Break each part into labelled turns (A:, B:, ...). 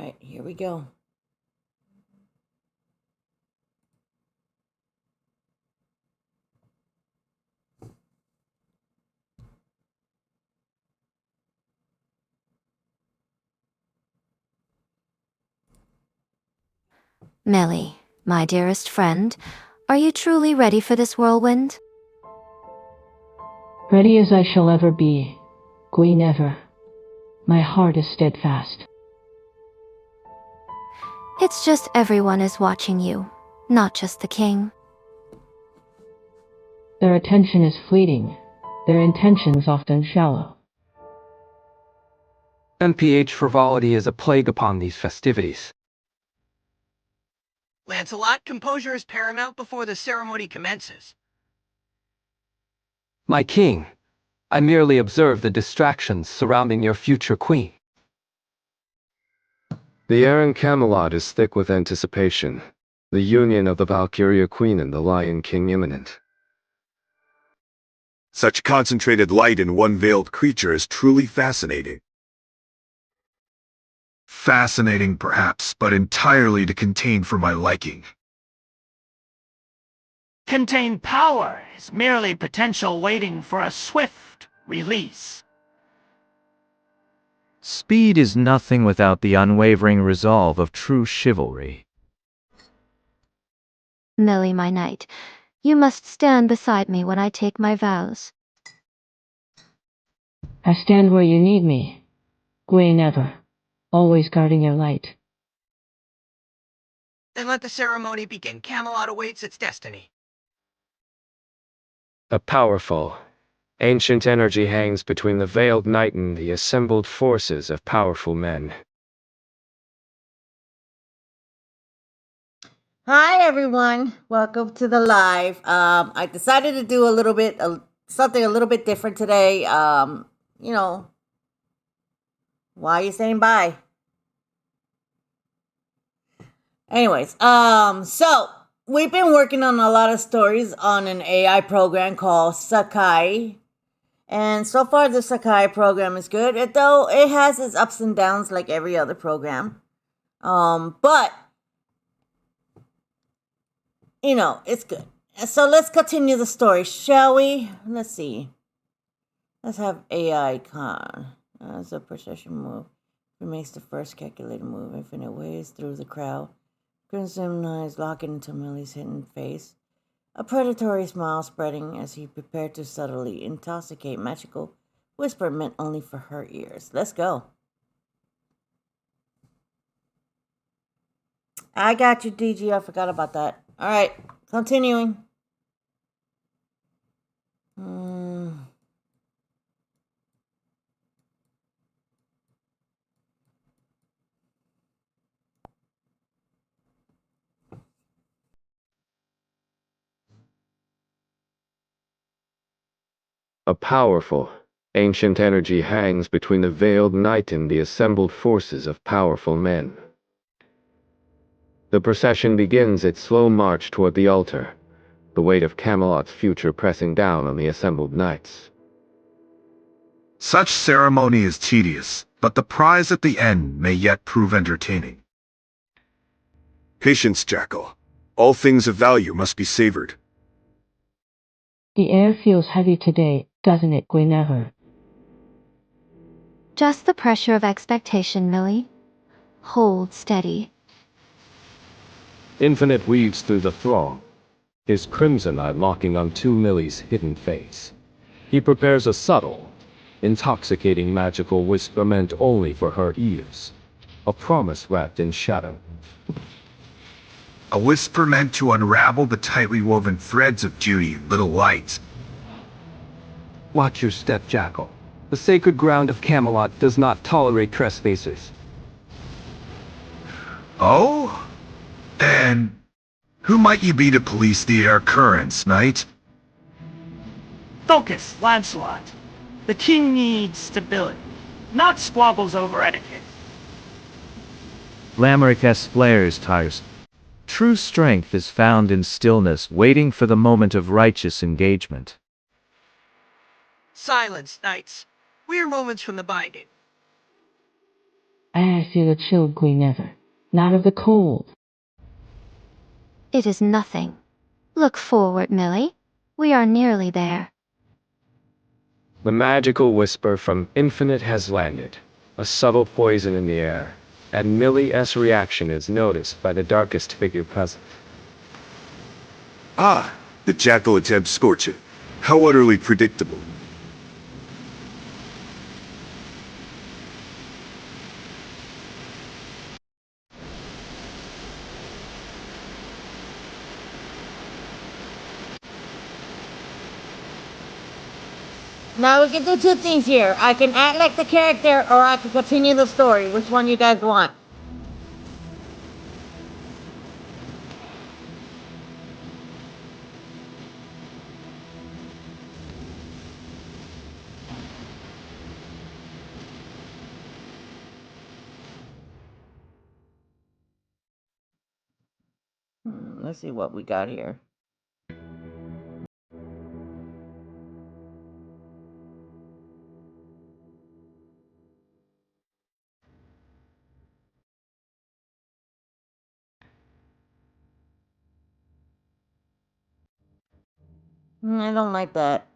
A: Alright, here we go.
B: Millie, my dearest friend, are you truly ready for this whirlwind?
C: Ready as I shall ever be, Guinevere. My heart is steadfast.
B: It's just everyone is watching you, not just the king.
C: Their attention is fleeting, their intentions often shallow.
D: MPH frivolity is a plague upon these festivities.
E: Lancelot, composure is paramount before the ceremony commences.
D: My king, I merely observe the distractions surrounding your future queen.
F: The air in Camelot is thick with anticipation, the union of the Valkyria Queen and the Lion King imminent.
G: Such concentrated light in one veiled creature is truly fascinating. Fascinating, perhaps, but entirely to contain for my liking.
E: Contained power is merely potential waiting for a swift release.
H: Speed is nothing without the unwavering resolve of true chivalry.
B: Millie, my knight, you must stand beside me when I take my vows.
C: I stand where you need me, Guinevere, always guarding your light.
E: Then let the ceremony begin. Camelot awaits its destiny.
F: A powerful, ancient energy hangs between the veiled knight and the assembled forces of powerful men.
A: Hi everyone, welcome to the live. I decided to do something a little bit different today. You know, while you're standing by. Anyways, so we've been working on a lot of stories on an AI program called Sekai. And so far the Sekai program is good, though it has its ups and downs like every other program. But you know, it's good. So let's continue the story, shall we? Let's see. Let's have AI con. As a precision move. It makes the first calculated move infinite ways through the crowd. Crimson eyes locking into Millie's hidden face. A predatory smile spreading as he prepared to subtly intoxicate magical whisper meant only for her ears. Let's go. I got you, DG. I forgot about that. Alright, continuing.
F: A powerful, ancient energy hangs between the veiled knight and the assembled forces of powerful men. The procession begins its slow march toward the altar, the weight of Camelot's future pressing down on the assembled knights.
G: Such ceremony is tedious, but the prize at the end may yet prove entertaining. Patience, Jackal. All things of value must be savored.
C: The air feels heavy today, doesn't it, Guinevere?
B: Just the pressure of expectation, Millie. Hold steady.
F: Infinite weaves through the throng, his crimson eye locking onto Millie's hidden face. He prepares a subtle, intoxicating magical whisper meant only for her ears. A promise wrapped in shadow.
G: A whisper meant to unravel the tightly woven threads of duty, little light.
D: Watch your step, Jackal. The sacred ground of Camelot does not tolerate trespassers.
G: Oh? Then, who might you be to police the air currents, knight?
E: Focus, Lancelot. The king needs stability, not squabbles over etiquette.
H: Lameric S. flares tires. True strength is found in stillness, waiting for the moment of righteous engagement.
E: Silence, knights. We are moments from the binding.
C: I feel a chill, Guinevere. Not of the cold.
B: It is nothing. Look forward, Millie. We are nearly there.
F: The magical whisper from Infinite has landed, a subtle poison in the air, and Millie's reaction is noticed by the darkest figure present.
G: Ah, the jackal attempts scorcher. How utterly predictable.
A: Now we can do two things here. I can act like the character, or I can continue the story. Which one you guys want? Let's see what we got here. I don't like that.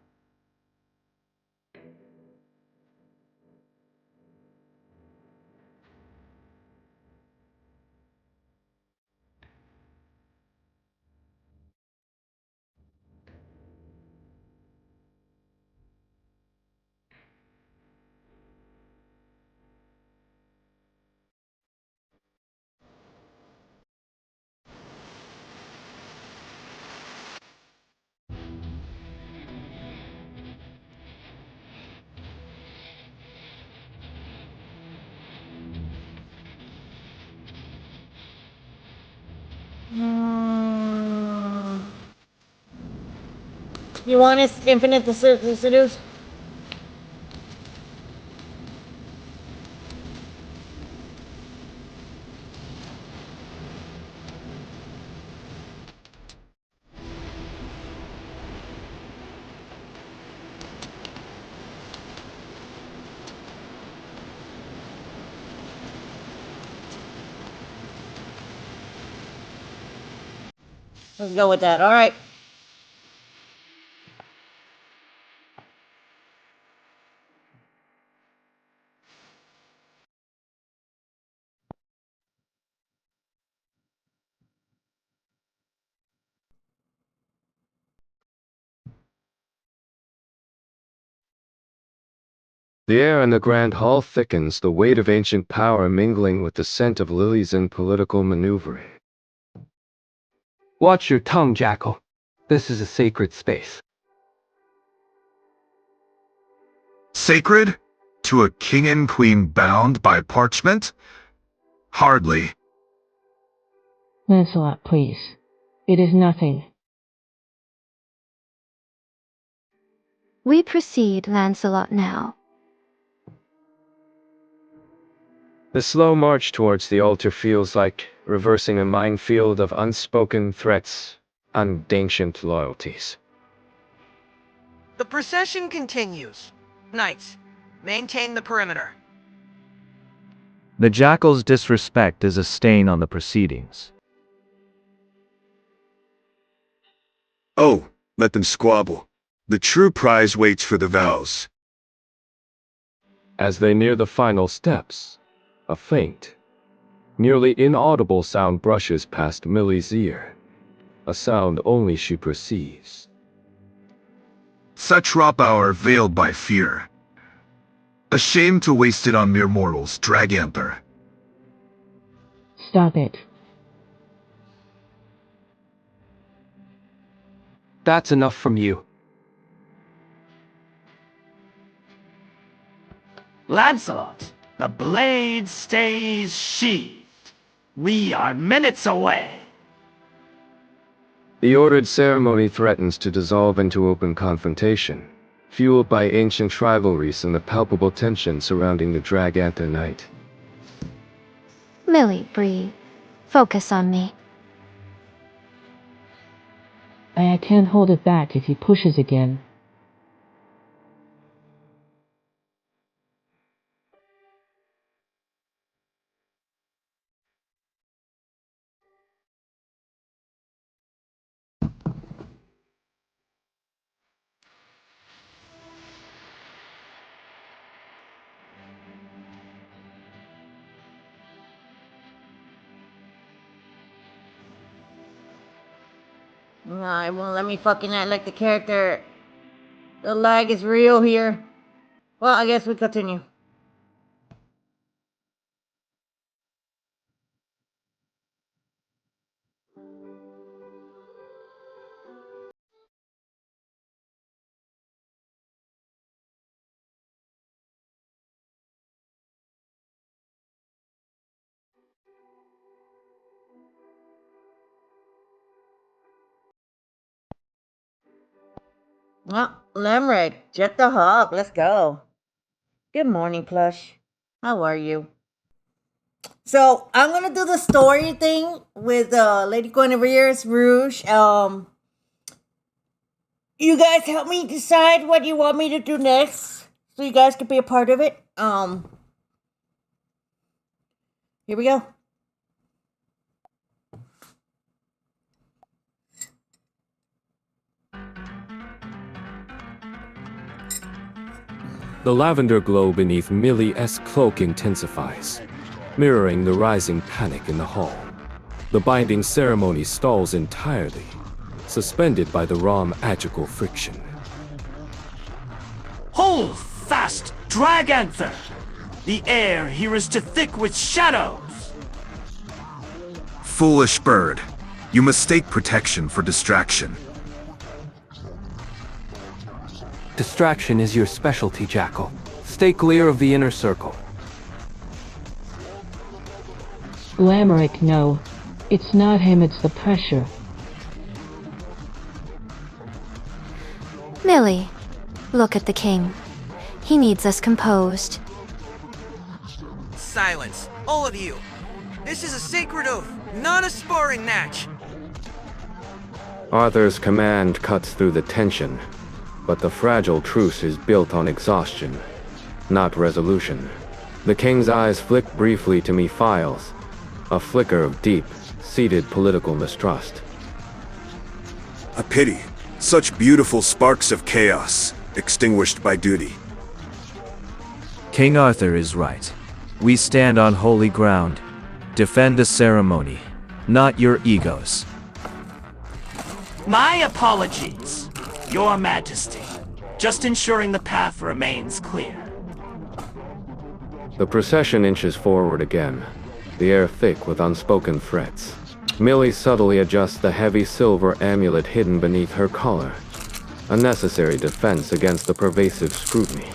A: You want us infinite to seduce? Let's go with that. All right.
F: The air in the grand hall thickens, the weight of ancient power mingling with the scent of lilies and political maneuvering.
D: Watch your tongue, Jackal. This is a sacred space.
G: Sacred? To a king and queen bound by parchment? Hardly.
C: Lancelot, please. It is nothing.
B: We proceed, Lancelot, now.
F: The slow march towards the altar feels like reversing a minefield of unspoken threats and ancient loyalties.
I: The procession continues. Knights, maintain the perimeter.
H: The jackal's disrespect is a stain on the proceedings.
G: Oh, let them squabble. The true prize waits for the vows.
F: As they near the final steps, a faint, nearly inaudible sound brushes past Millie's ear, a sound only she perceives.
G: Such raw power veiled by fear. A shame to waste it on mere mortals, Draganther.
C: Stop it.
D: That's enough from you.
E: Lancelot, the blade stays sheathed. We are minutes away.
F: The ordered ceremony threatens to dissolve into open confrontation, fueled by ancient rivalries and the palpable tension surrounding the Draganther Knight.
B: Millie, breathe. Focus on me.
C: I can't hold it back if he pushes again.
A: Nah, it won't let me fucking act like the character. The lag is real here. Well, I guess we continue. Well, Lemrick, Jet the Hawk, let's go. Good morning, Plush. How are you? So I'm gonna do the story thing with Lady Guinevere's Rouge. You guys help me decide what you want me to do next, so you guys can be a part of it. Here we go.
F: The lavender glow beneath Millie's cloak intensifies, mirroring the rising panic in the hall. The binding ceremony stalls entirely, suspended by the raw magical friction.
E: Hold fast, Draganther! The air here is too thick with shadows!
G: Foolish bird. You mistake protection for distraction.
D: Distraction is your specialty, Jackal. Stay clear of the inner circle.
C: Lamerick, no. It's not him, it's the pressure.
B: Millie, look at the king. He needs us composed.
I: Silence, all of you. This is a sacred oath, not a sparring match.
F: Arthur's command cuts through the tension, but the fragile truce is built on exhaustion, not resolution. The king's eyes flick briefly to Mephiles, a flicker of deep-seated political mistrust.
G: A pity. Such beautiful sparks of chaos, extinguished by duty.
H: King Arthur is right. We stand on holy ground. Defend the ceremony, not your egos.
E: My apologies, Your Majesty. Just ensuring the path remains clear.
F: The procession inches forward again, the air thick with unspoken threats. Millie subtly adjusts the heavy silver amulet hidden beneath her collar, a necessary defense against the pervasive scrutiny.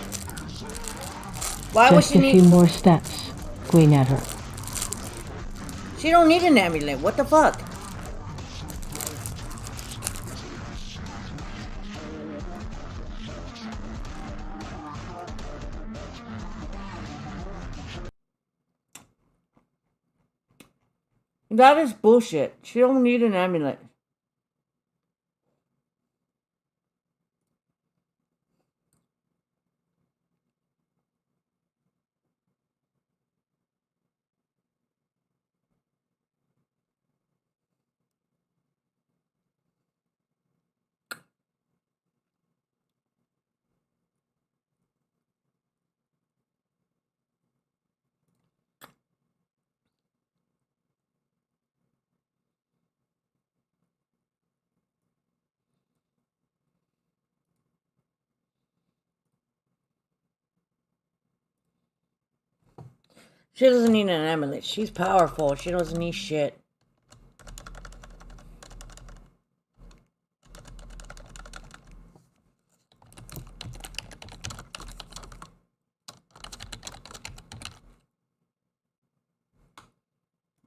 A: Why would
C: Just
A: she
C: a few
A: need?
C: more steps, Guinevere.
A: She don't need an amulet. What the fuck? That is bullshit. She don't need an amulet. She doesn't need an amulet. She's powerful. She doesn't need shit.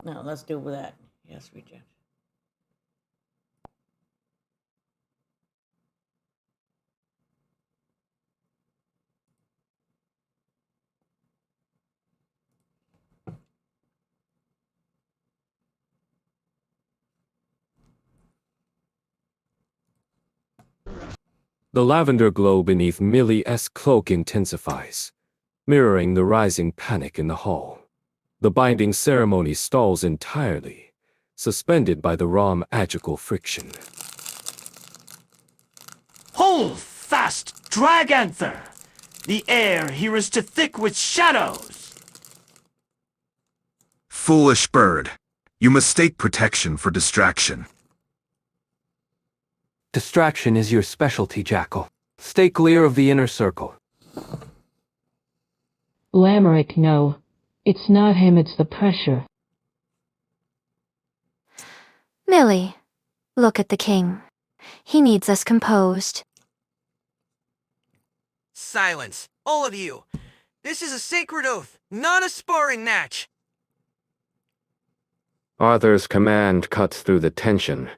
A: No, let's do with that. Yes, reject.
F: The lavender glow beneath Millie's cloak intensifies, mirroring the rising panic in the hall. The binding ceremony stalls entirely, suspended by the raw magical friction.
E: Hold fast, Draganther! The air here is too thick with shadows!
G: Foolish bird. You mistake protection for distraction.
D: Distraction is your specialty, Jackal. Stay clear of the inner circle.
C: Lamerick, no. It's not him, it's the pressure.
B: Millie, look at the king. He needs us composed.
I: Silence, all of you. This is a sacred oath, not a sparring match.
F: Arthur's command cuts through the tension,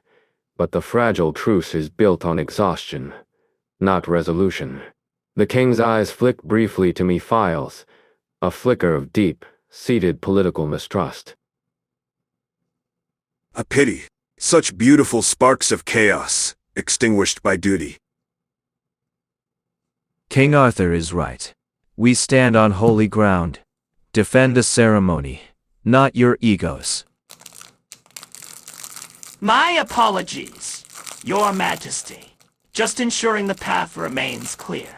F: but the fragile truce is built on exhaustion, not resolution. The king's eyes flick briefly to Mephiles, a flicker of deep-seated political mistrust.
J: A pity. Such beautiful sparks of chaos, extinguished by duty.
H: King Arthur is right. We stand on holy ground. Defend a ceremony, not your egos.
E: My apologies, Your Majesty. Just ensuring the path remains clear.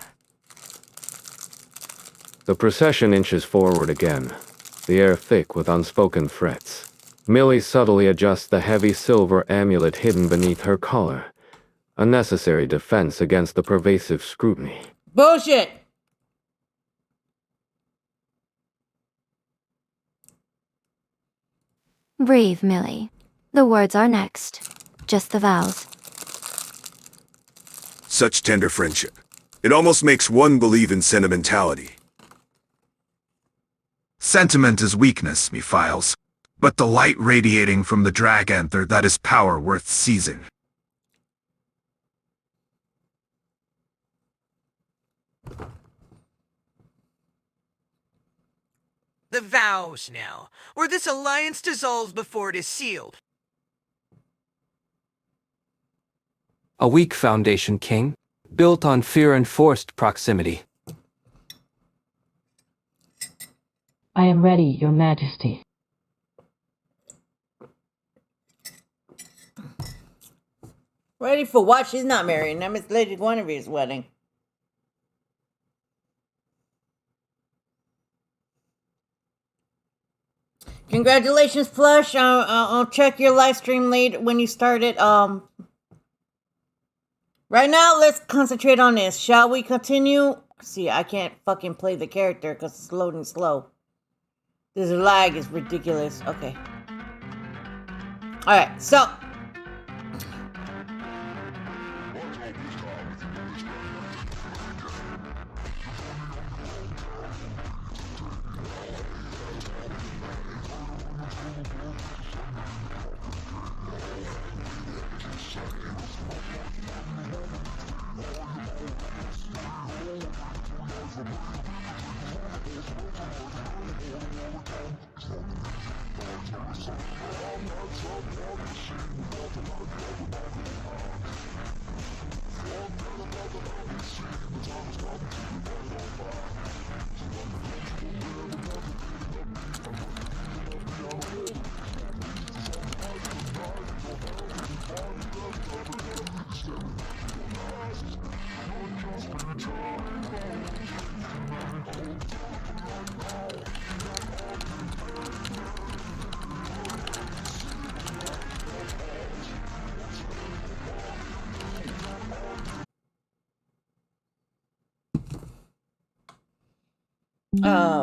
F: The procession inches forward again, the air thick with unspoken threats. Millie subtly adjusts the heavy silver amulet hidden beneath her collar, a necessary defense against the pervasive scrutiny.
A: Bullshit!
B: Breathe, Millie. The words are next. Just the vows.
J: Such tender friendship. It almost makes one believe in sentimentality.
G: Sentiment is weakness, Mephiles, but the light radiating from the drag anther that is power worth seizing.
I: The vows now, or this alliance dissolves before it is sealed.
D: A weak foundation, King, built on fear and forced proximity.
C: I am ready, Your Majesty.
A: Ready for what? She's not marrying him. It's Lady Guinevere's wedding. Congratulations, Plush. I'll check your live stream later when you start it. Right now, let's concentrate on this. Shall we continue? See, I can't fucking play the character because it's loading slow. This lag is ridiculous. Okay. Alright, so.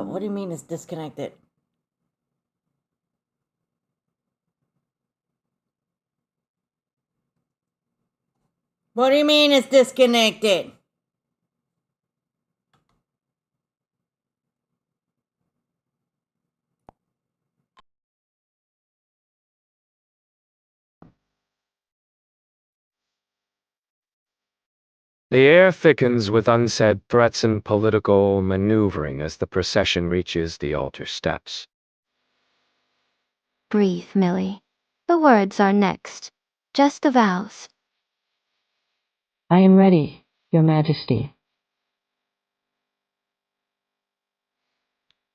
A: What do you mean it's disconnected? What do you mean it's disconnected?
F: The air thickens with unsaid threats and political maneuvering as the procession reaches the altar steps.
B: Breathe, Millie. The words are next. Just the vows.
C: I am ready, Your Majesty.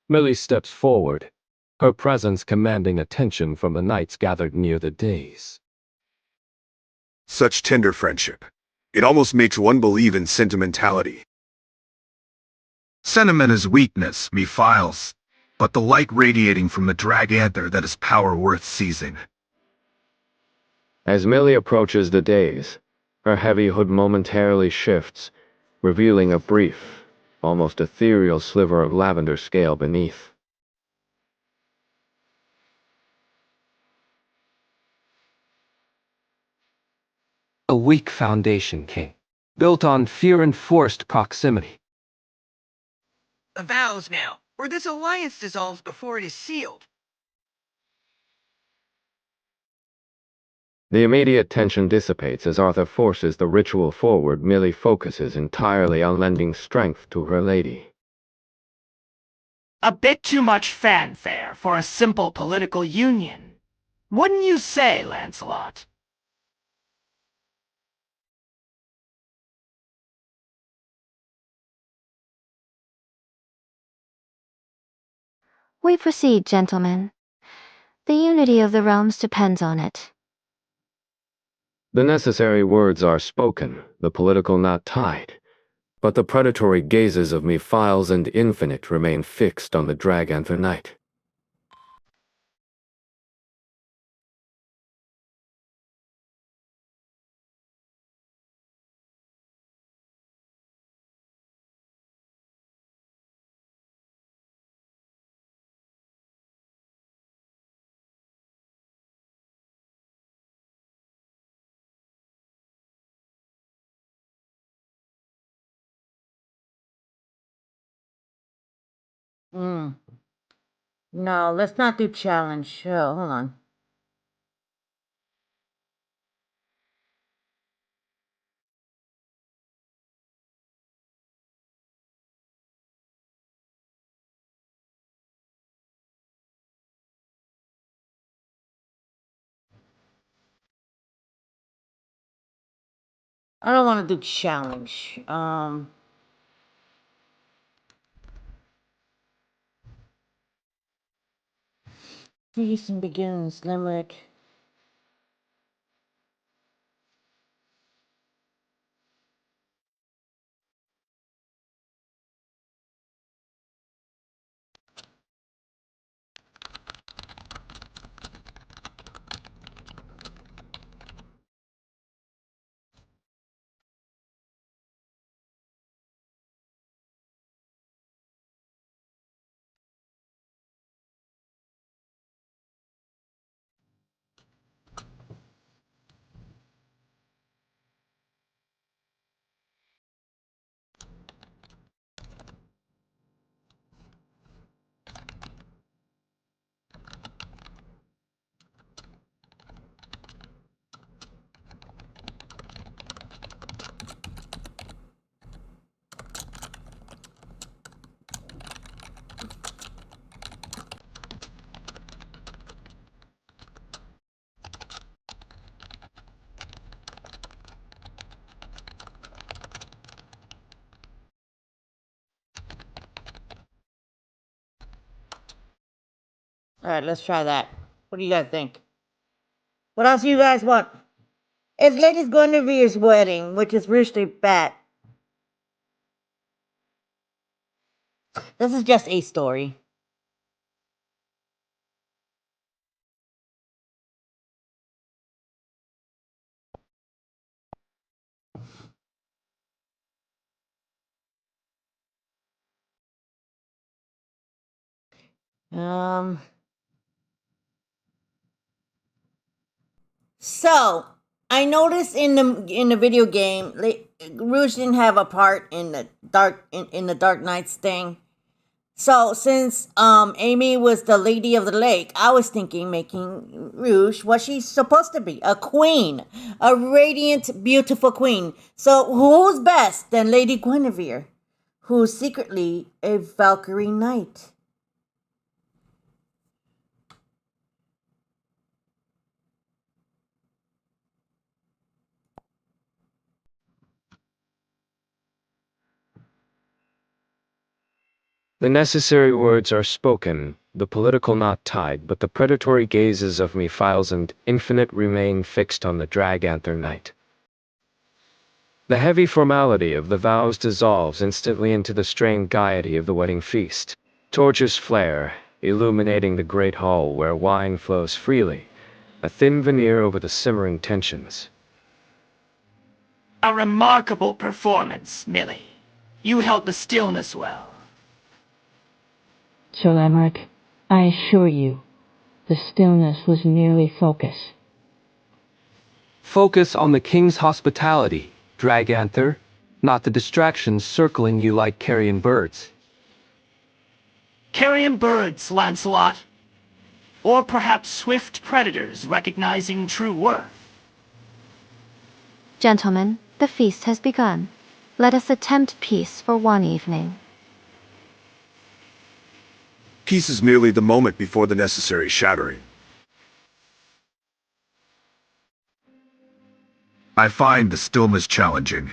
F: Millie steps forward, her presence commanding attention from the knights gathered near the dais.
J: Such tender friendship. It almost makes one believe in sentimentality.
G: Sentiment is weakness, Mephiles, but the light radiating from the drag anther that is power worth seizing.
F: As Millie approaches the dais, Her heavy hood momentarily shifts, revealing a brief, almost ethereal sliver of lavender scale beneath.
D: A weak foundation, King, built on fear and forced proximity.
I: The vows now, or this alliance dissolves before it is sealed.
F: The immediate tension dissipates as Arthur forces the ritual forward. Millie focuses entirely on lending strength to her lady.
E: A bit too much fanfare for a simple political union. Wouldn't you say, Lancelot?
B: We proceed, gentlemen. The unity of the realms depends on it.
F: The necessary words are spoken, the political knot tied, but the predatory gazes of Mephiles and Infinite remain fixed on the Draganther Knight.
A: No, let's not do challenge. Oh, hold on. I don't want to do challenge. Season begins, Limerick. Alright, let's try that. What do you guys think? What else do you guys want? It's Lady Guinevere's wedding, which is Rouge Bat. This is just a story. So I noticed in the video game, Rouge didn't have a part in the Dark Knights thing. So since Amy was the Lady of the Lake, I was thinking making Rouge what she's supposed to be, a queen, a radiant, beautiful queen. So who's best than Lady Guinevere, who's secretly a Valkyrie knight?
F: The necessary words are spoken, the political knot tied, but the predatory gazes of Mephiles and Infinite remain fixed on the Draganther Knight. The heavy formality of the vows dissolves instantly into the strained gaiety of the wedding feast. Torches flare, illuminating the great hall where wine flows freely, a thin veneer over the simmering tensions.
E: A remarkable performance, Millie. You held the stillness well.
C: Sir Lamarck, I assure you, the stillness was merely focus.
D: Focus on the king's hospitality, Draganther, not the distractions circling you like carrion birds.
E: Carrion birds, Lancelot. Or perhaps swift predators recognizing true worth.
B: Gentlemen, the feast has begun. Let us attempt peace for one evening.
J: Peace is merely the moment before the necessary shattering.
G: I find the stillness challenging.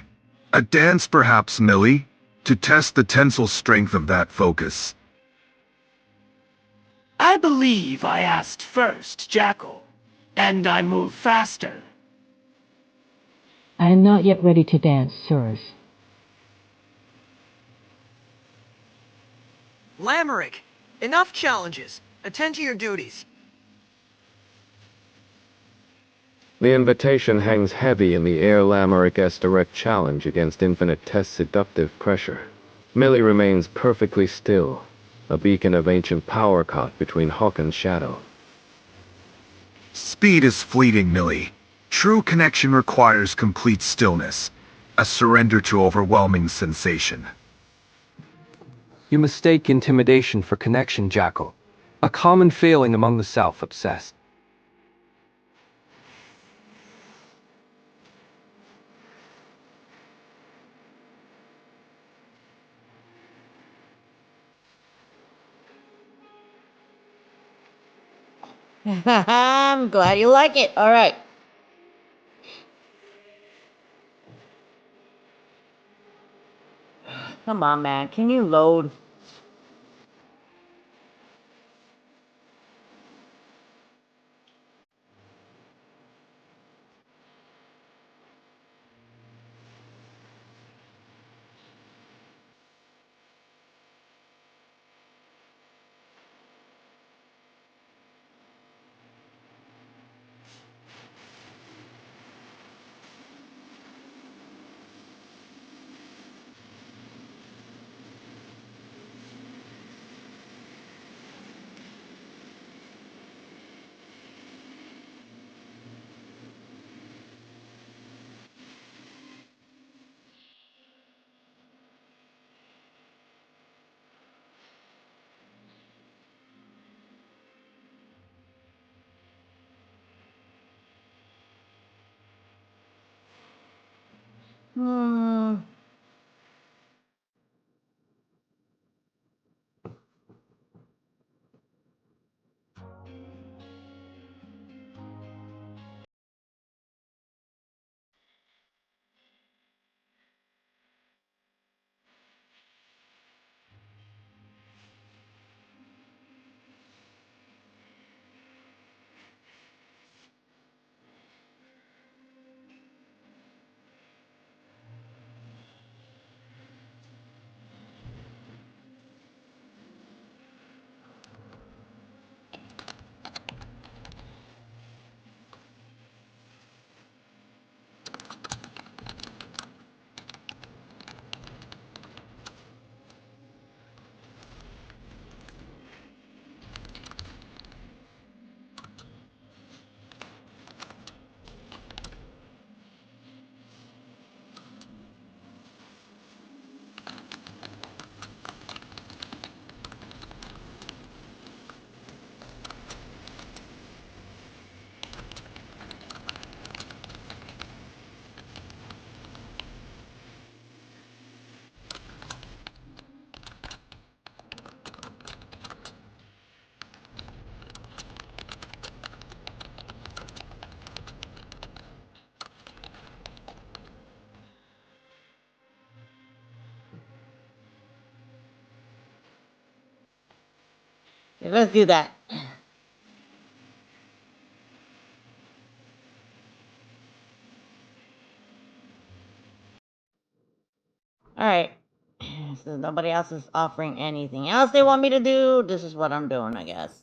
G: A dance perhaps, Millie, to test the tensile strength of that focus.
E: I believe I asked first, Jackal. And I move faster.
C: I am not yet ready to dance, sirs.
I: Lamerick, enough challenges. Attend to your duties.
F: The invitation hangs heavy in the air. Lamerick's direct challenge against Infinite Test's seductive pressure. Millie remains perfectly still, a beacon of ancient power caught between hawk and shadow.
G: Speed is fleeting, Millie. True connection requires complete stillness, a surrender to overwhelming sensation.
D: You mistake intimidation for connection, Jackal. A common failing among the self-obsessed.
A: I'm glad you like it. All right. Come on, man. Can you load? Hmm. Let's do that. Alright. So nobody else is offering anything else they want me to do. This is what I'm doing, I guess.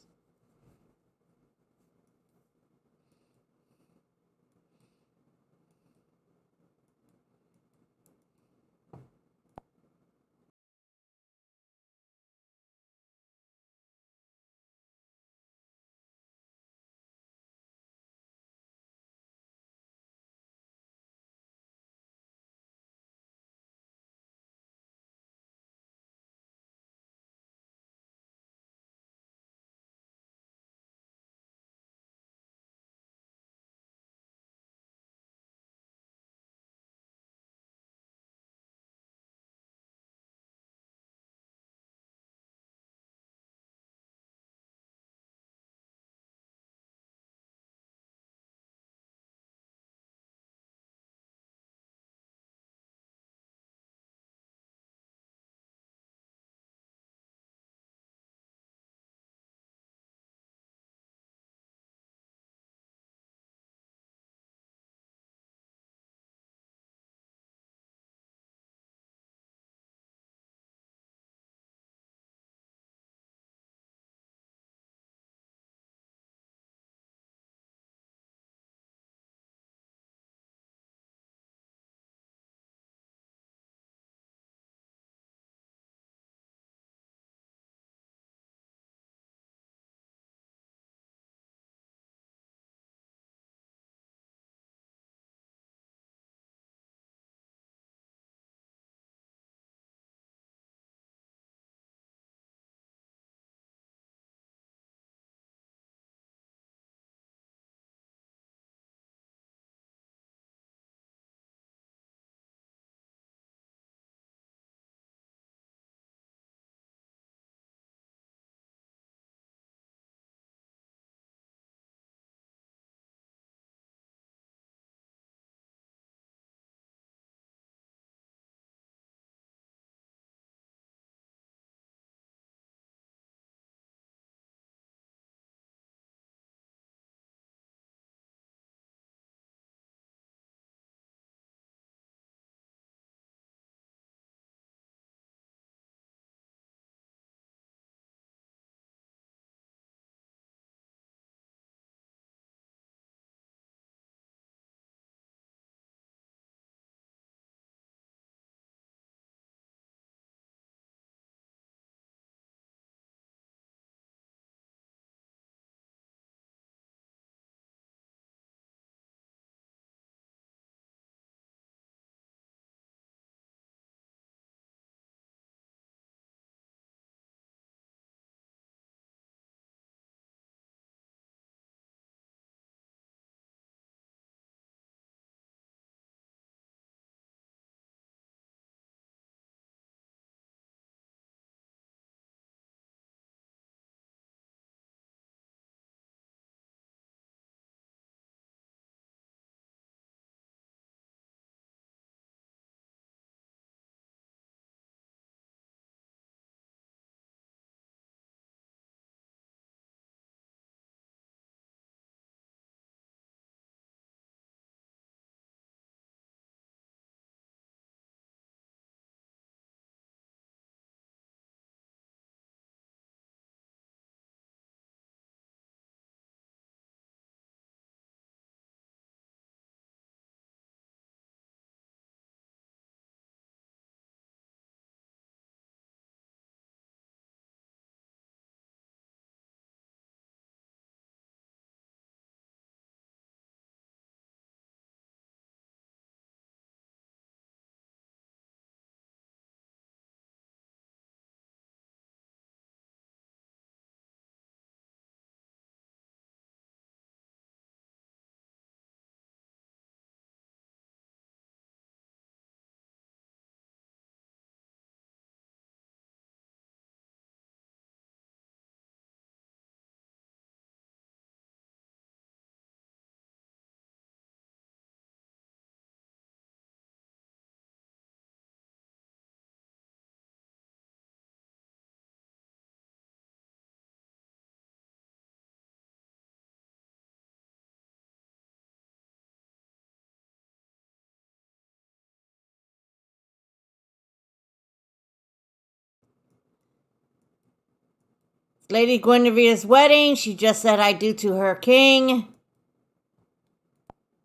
A: Lady Guinevere's wedding. She just said I do to her king,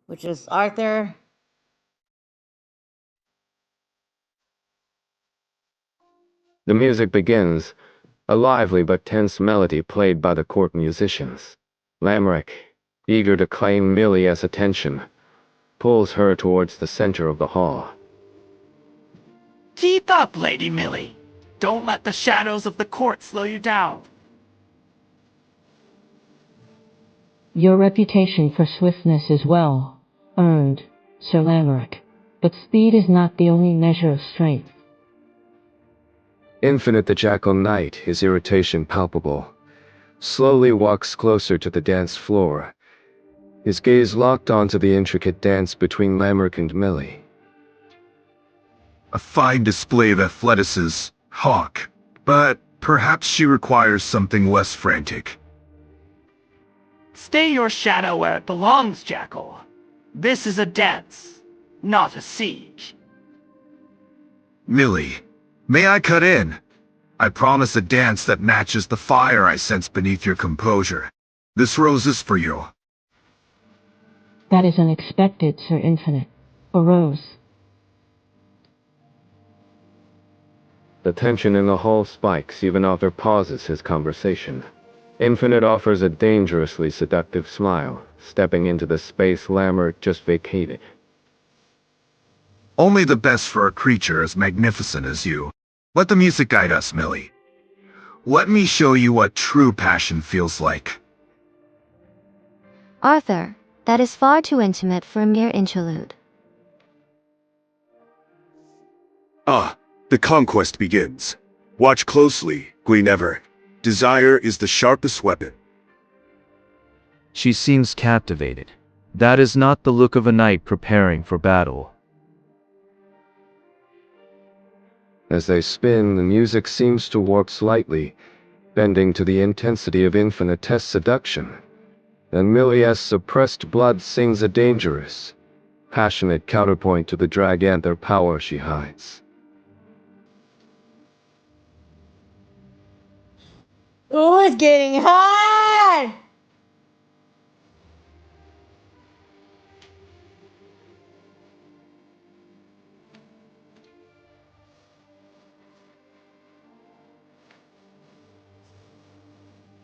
A: which is Arthur.
F: The music begins, a lively but tense melody played by the court musicians. Lamric, eager to claim Milia's attention, pulls her towards the center of the hall.
E: Keep up, Lady Millie. Don't let the shadows of the court slow you down.
C: Your reputation for swiftness is well earned, Sir Lamric, but speed is not the only measure of strength.
F: Infinite the Jackal Knight, his irritation palpable, slowly walks closer to the dance floor, his gaze locked onto the intricate dance between Lamric and Millie.
G: A fine display of athleticism, Hawk, but perhaps she requires something less frantic.
E: Stay your shadow where it belongs, Jackal. This is a dance, not a siege.
G: Millie, may I cut in? I promise a dance that matches the fire I sense beneath your composure. This rose is for you.
C: That is unexpected, Sir Infinite. A rose.
F: The tension in the hall spikes even Arthur pauses his conversation. Infinite offers a dangerously seductive smile, stepping into the space Lamric just vacated.
G: Only the best for a creature as magnificent as you. Let the music guide us, Millie. Let me show you what true passion feels like.
B: Arthur, that is far too intimate for a mere interlude.
J: Ah, the conquest begins. Watch closely, Guinevere. Desire is the sharpest weapon.
H: She seems captivated. That is not the look of a knight preparing for battle.
F: As they spin, the music seems to warp slightly, bending to the intensity of Infinite's seduction. Then Milia's suppressed blood sings a dangerous, passionate counterpoint to the draganther power she hides.
A: Oh, it's getting hot!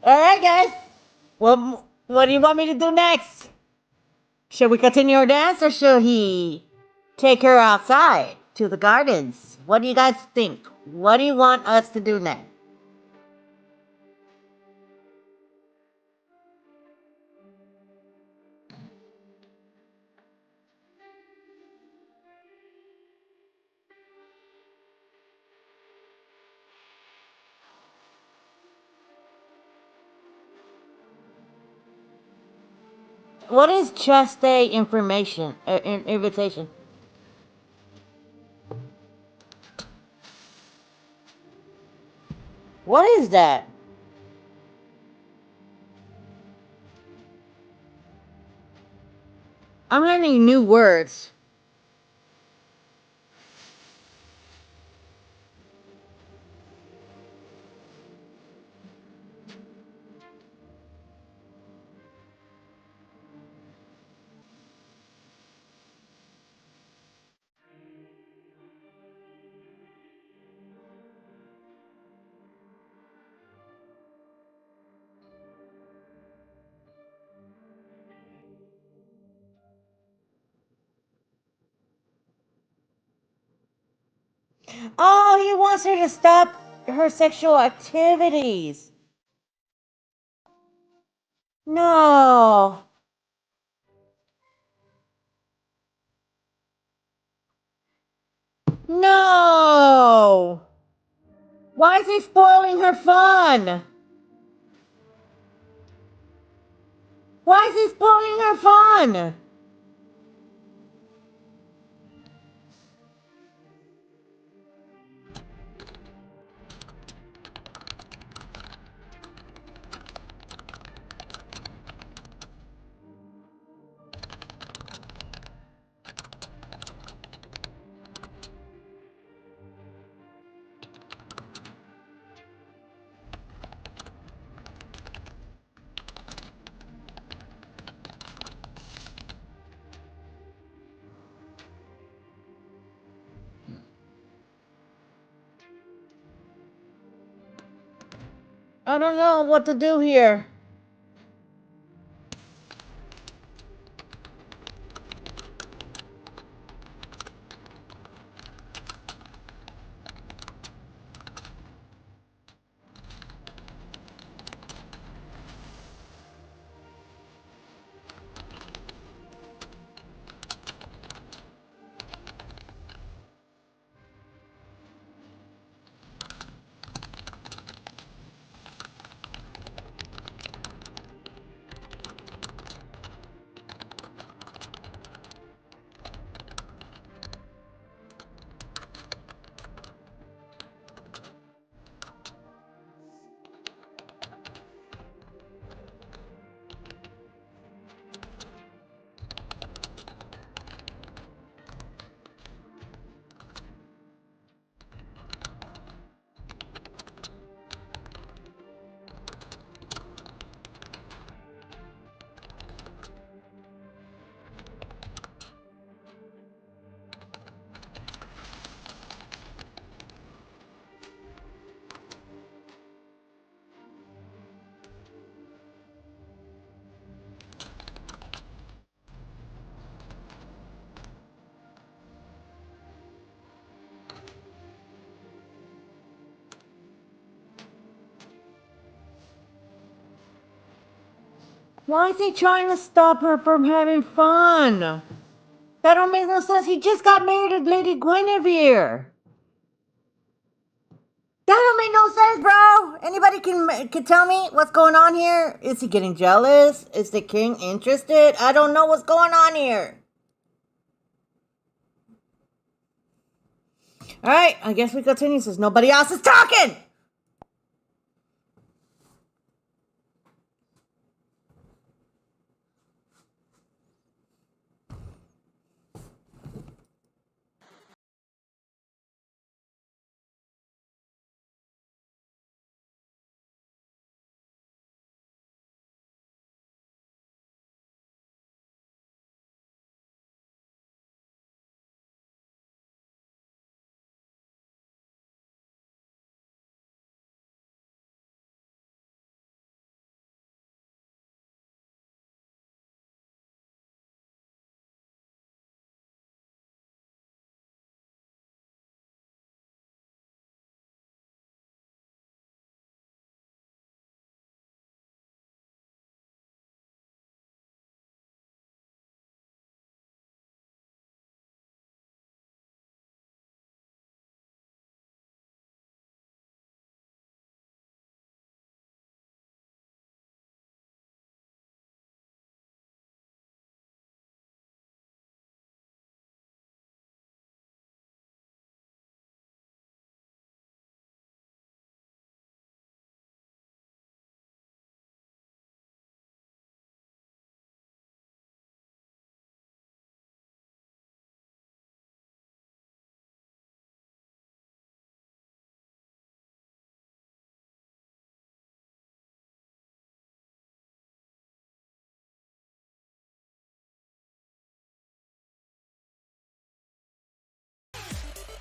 A: Alright, guys. What do you want me to do next? Should we continue our dance or should he take her outside to the gardens? What do you guys think? What do you want us to do next? What is chest day information? Invitation. What is that? I'm learning new words. Oh, he wants her to stop her sexual activities. No. No. Why is he spoiling her fun? Why is he spoiling her fun? I don't know what to do here. Why is he trying to stop her from having fun? That don't make no sense. He just got married to Lady Guinevere. That don't make no sense, bro. Anybody can tell me what's going on here? Is he getting jealous? Is the king interested? I don't know what's going on here. All right, I guess we continue since nobody else is talking.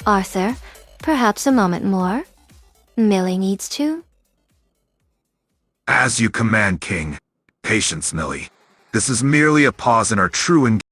B: Arthur, perhaps a moment more? Millie needs to.
G: As you command, King. Patience, Millie. This is merely a pause in our true engagement.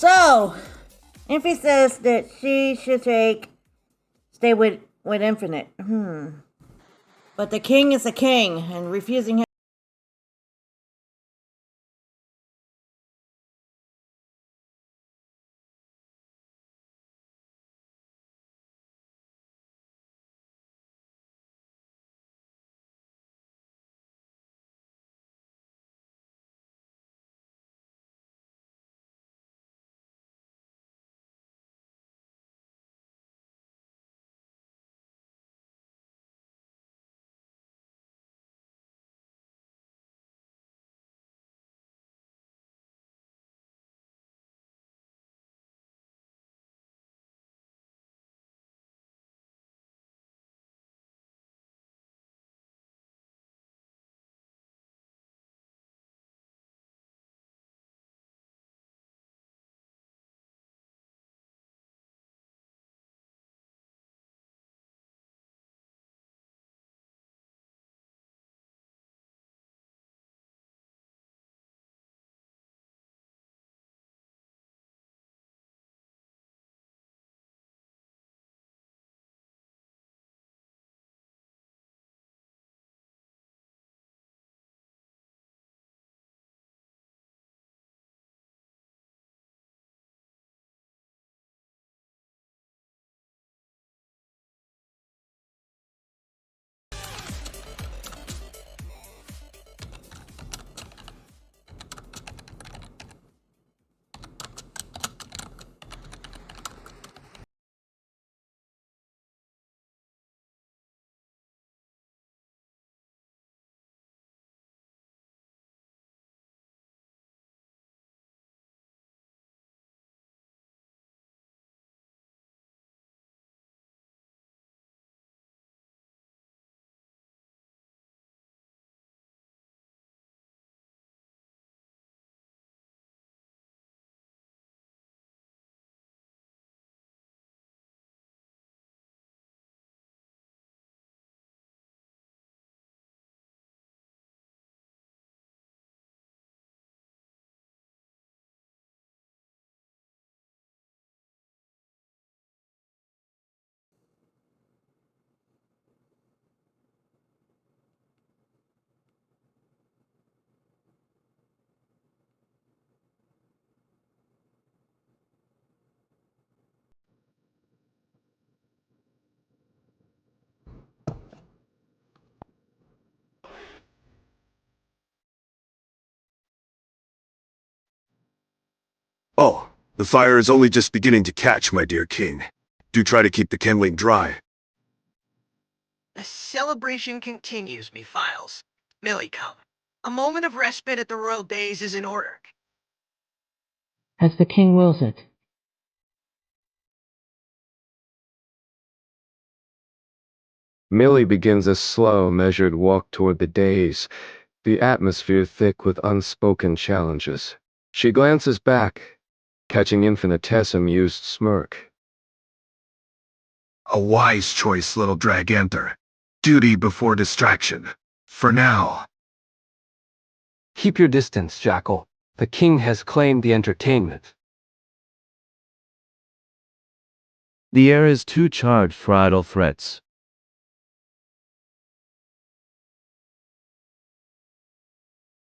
A: So, Impy says that she should stay with Infinite. But the king is a king, and refusing him.
J: Oh, the fire is only just beginning to catch, my dear king. Do try to keep the kindling dry.
I: The celebration continues, Mephiles. Millie, come. A moment of respite at the royal days is in order.
C: As the king wills it.
F: Millie begins a slow, measured walk toward the dais, the atmosphere thick with unspoken challenges. She glances back, catching Infinite's amused smirk.
G: A wise choice, little Draganther. Duty before distraction. For now.
D: Keep your distance, Jackal. The king has claimed the entertainment.
H: The air is too charged for idle threats.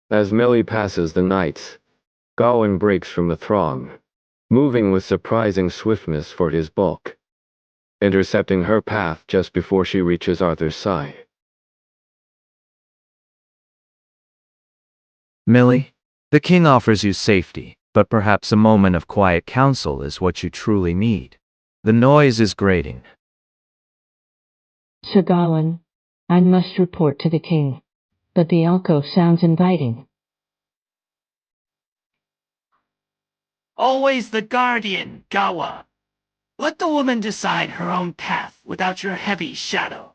F: As Millie passes the knights, Gawain breaks from the throng, moving with surprising swiftness for his bulk, intercepting her path just before she reaches Arthur's side.
H: Millie, the king offers you safety, but perhaps a moment of quiet counsel is what you truly need. The noise is grating.
C: Sir Gawain, I must report to the king. But the alcove sounds inviting.
E: Always the guardian, Gawa. Let the woman decide her own path without your heavy shadow.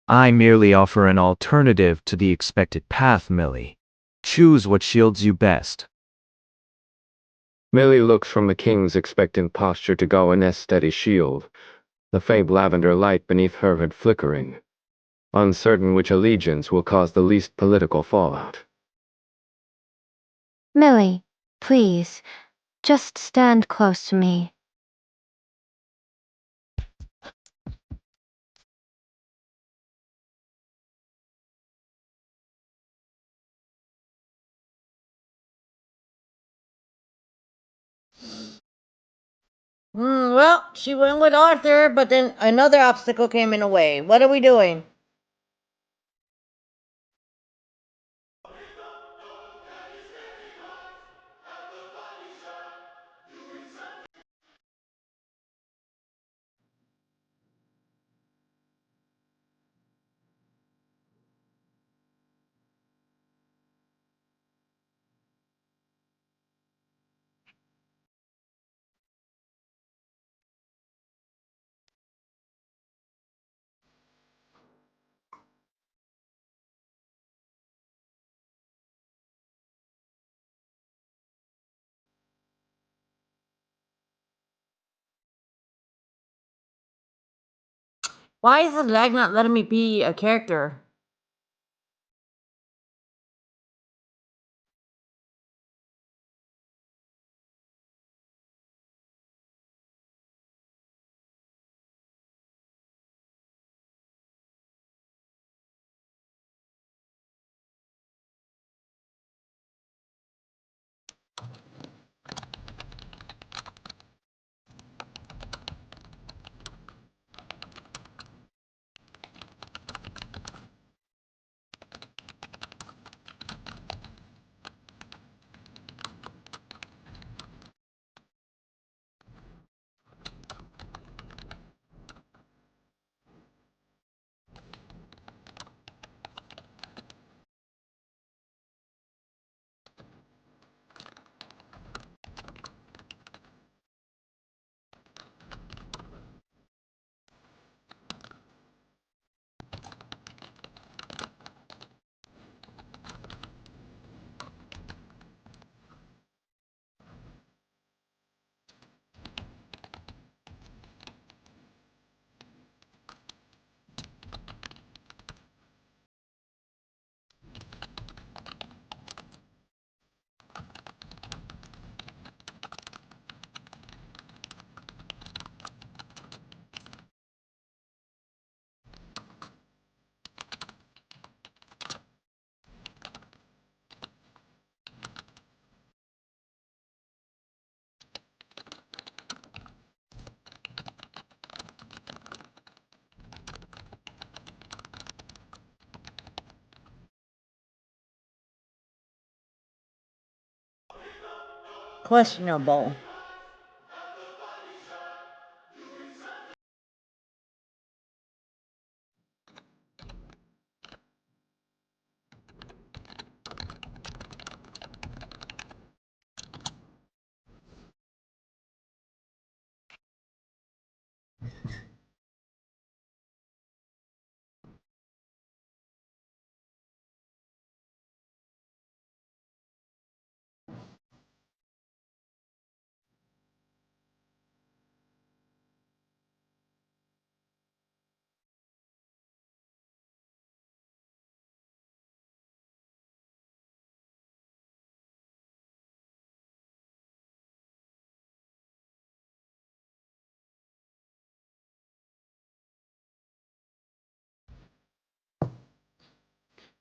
H: I merely offer an alternative to the expected path, Millie. Choose what shields you best.
F: Millie looks from the king's expectant posture to Gawain's steady shield, the faint lavender light beneath her head flickering, uncertain which allegiance will cause the least political fallout.
B: Millie, please, Just stand close to me.
A: Well, she went with Arthur, but then another obstacle came in the way. What are we doing? Why is the lag not letting me be a character? Questionable.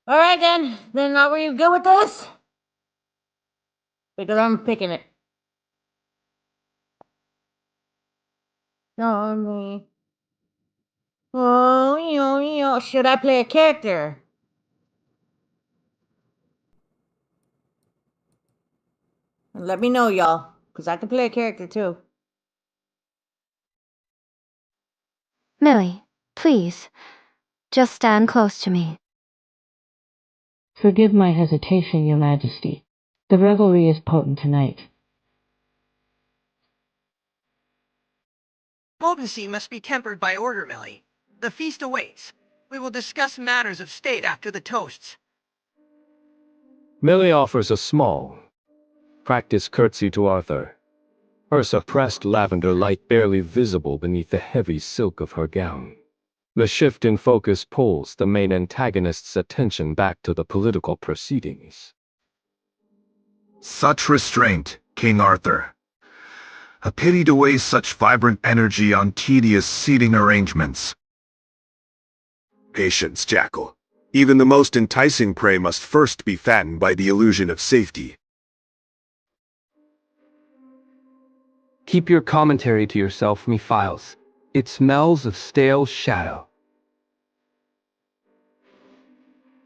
A: Alright then are we good with this? Because I'm picking it. Show me. Oh, should I play a character? Let me know, y'all, because I can play a character too.
B: Millie, please, just stand close to me.
C: Forgive my hesitation, Your Majesty. The revelry is potent tonight.
I: Potency must be tempered by order, Millie. The feast awaits. We will discuss matters of state after the toasts.
F: Millie offers a small, practiced curtsy to Arthur, her suppressed lavender light barely visible beneath the heavy silk of her gown. The shift in focus pulls the main antagonist's attention back to the political proceedings.
G: Such restraint, King Arthur. A pity to waste such vibrant energy on tedious seating arrangements.
J: Patience, Jackal. Even the most enticing prey must first be fattened by the illusion of safety.
D: Keep your commentary to yourself, Mephiles. It smells of stale shadow.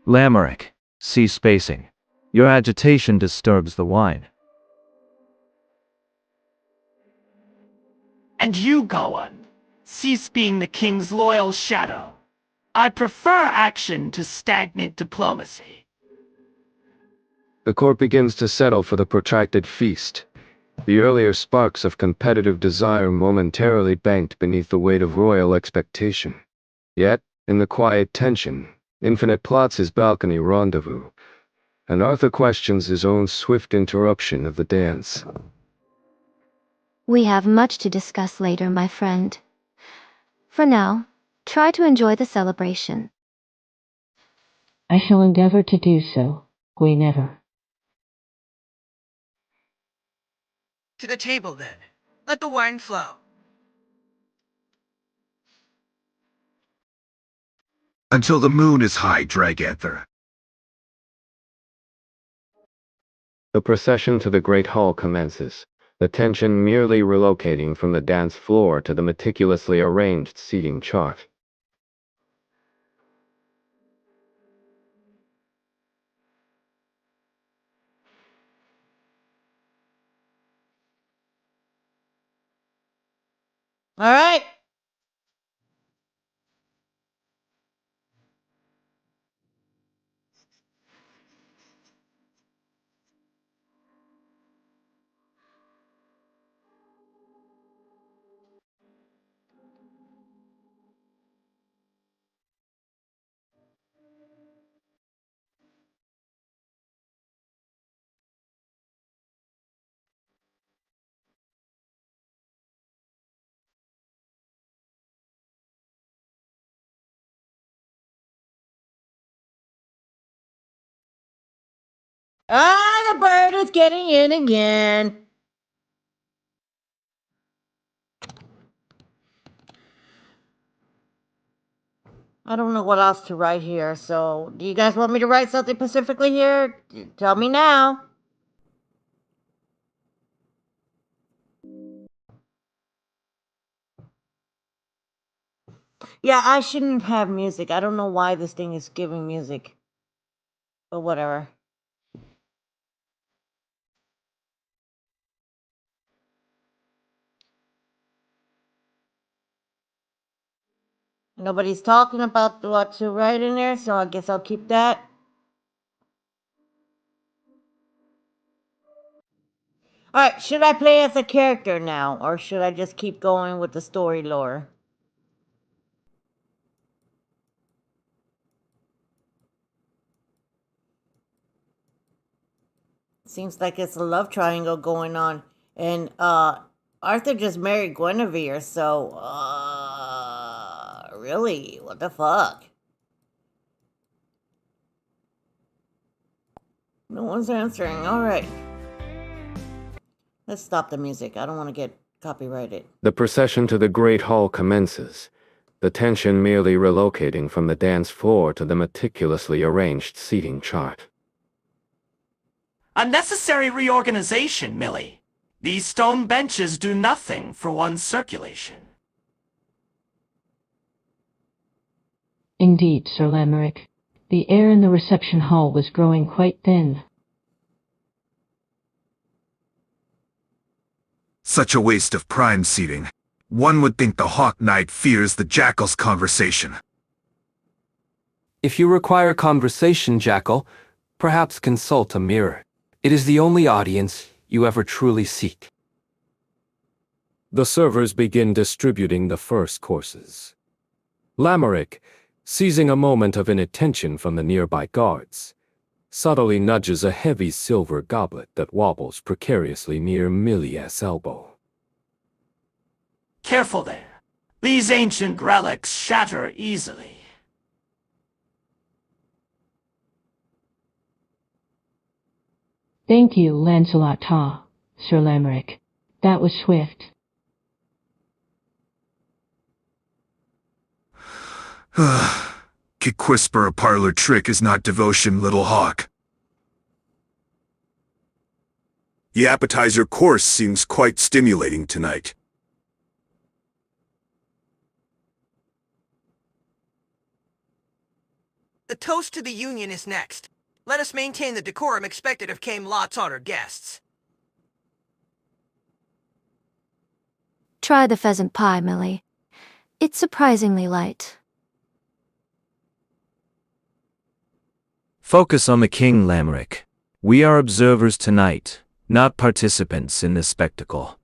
H: Lamerick, cease spacing. Your agitation disturbs the wine.
E: And you, Gowan, cease being the king's loyal shadow. I prefer action to stagnant diplomacy.
F: The court begins to settle for the protracted feast. The earlier sparks of competitive desire momentarily banked beneath the weight of royal expectation. Yet, in the quiet tension, Infinite plots his balcony rendezvous, and Arthur questions his own swift interruption of the dance.
B: We have much to discuss later, my friend. For now, try to enjoy the celebration.
C: I shall endeavor to do so, Guinevere.
I: To the table, then. Let the wine flow.
G: Until the moon is high, Draganther.
F: The procession to the great hall commences, the tension merely relocating from the dance floor to the meticulously arranged seating chart.
A: All right. Ah, the bird is getting in again. I don't know what else to write here, so do you guys want me to write something specifically here? Tell me now. Yeah, I shouldn't have music. I don't know why this thing is giving music. But whatever. Nobody's talking about what to write in there, so I guess I'll keep that. Alright, should I play as a character now, or should I just keep going with the story lore? Seems like it's a love triangle going on. And, Arthur just married Guinevere, so, really? What the fuck? No one's answering. Alright. Let's stop the music. I don't want to get copyrighted.
F: The procession to the great hall commences, the tension merely relocating from the dance floor to the meticulously arranged seating chart.
E: Unnecessary reorganization, Millie. These stone benches do nothing for one's circulation.
C: Indeed, Sir Lamerick. The air in the reception hall was growing quite thin.
G: Such a waste of prime seating. One would think the Hawk Knight fears the Jackal's conversation.
D: If you require conversation, Jackal, perhaps consult a mirror. It is the only audience you ever truly seek.
F: The servers begin distributing the first courses. Lamerick, seizing a moment of inattention from the nearby guards, subtly nudges a heavy silver goblet that wobbles precariously near Millie's elbow.
E: Careful there. These ancient relics shatter easily.
C: Thank you, Lancelot Ta, Sir Lamerick. That was swift.
G: Kick whisper a parlor trick is not devotion, little hawk. The appetizer course seems quite stimulating tonight.
I: The toast to the Union is next. Let us maintain the decorum expected of Came Lot's honored guests.
B: Try the pheasant pie, Millie. It's surprisingly light.
H: Focus on the king, Lamerick. We are observers tonight, not participants in this spectacle.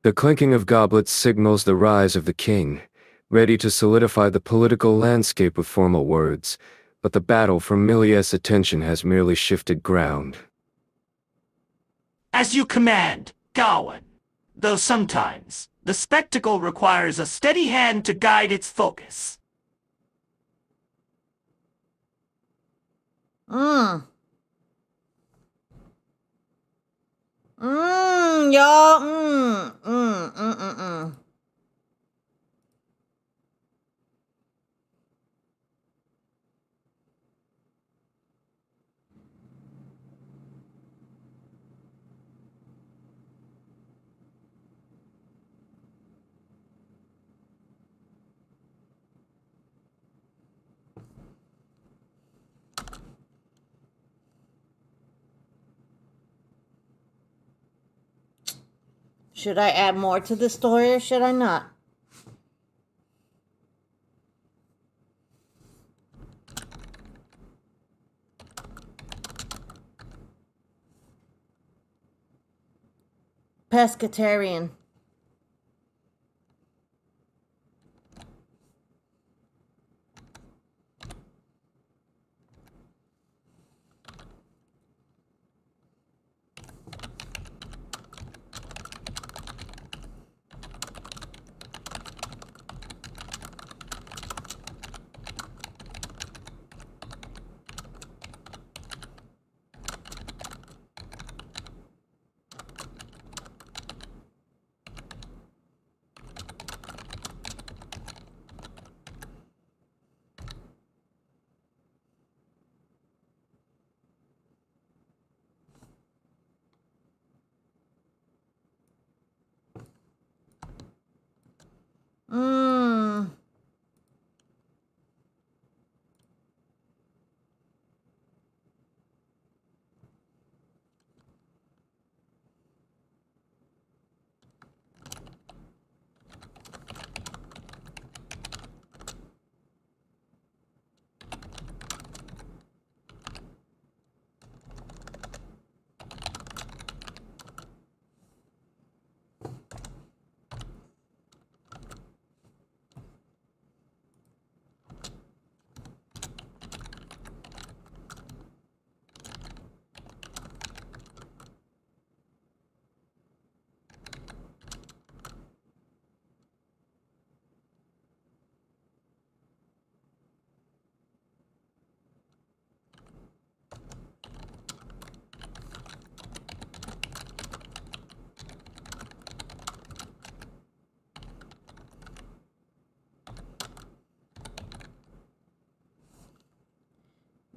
F: The clinking of goblets signals the rise of the king, ready to solidify the political landscape with formal words, but the battle for Millie's attention has merely shifted ground.
E: As you command, Gawain. Though sometimes, the spectacle requires a steady hand to guide its focus.
A: Y'all. Should I add more to the story or should I not? Pescatarian.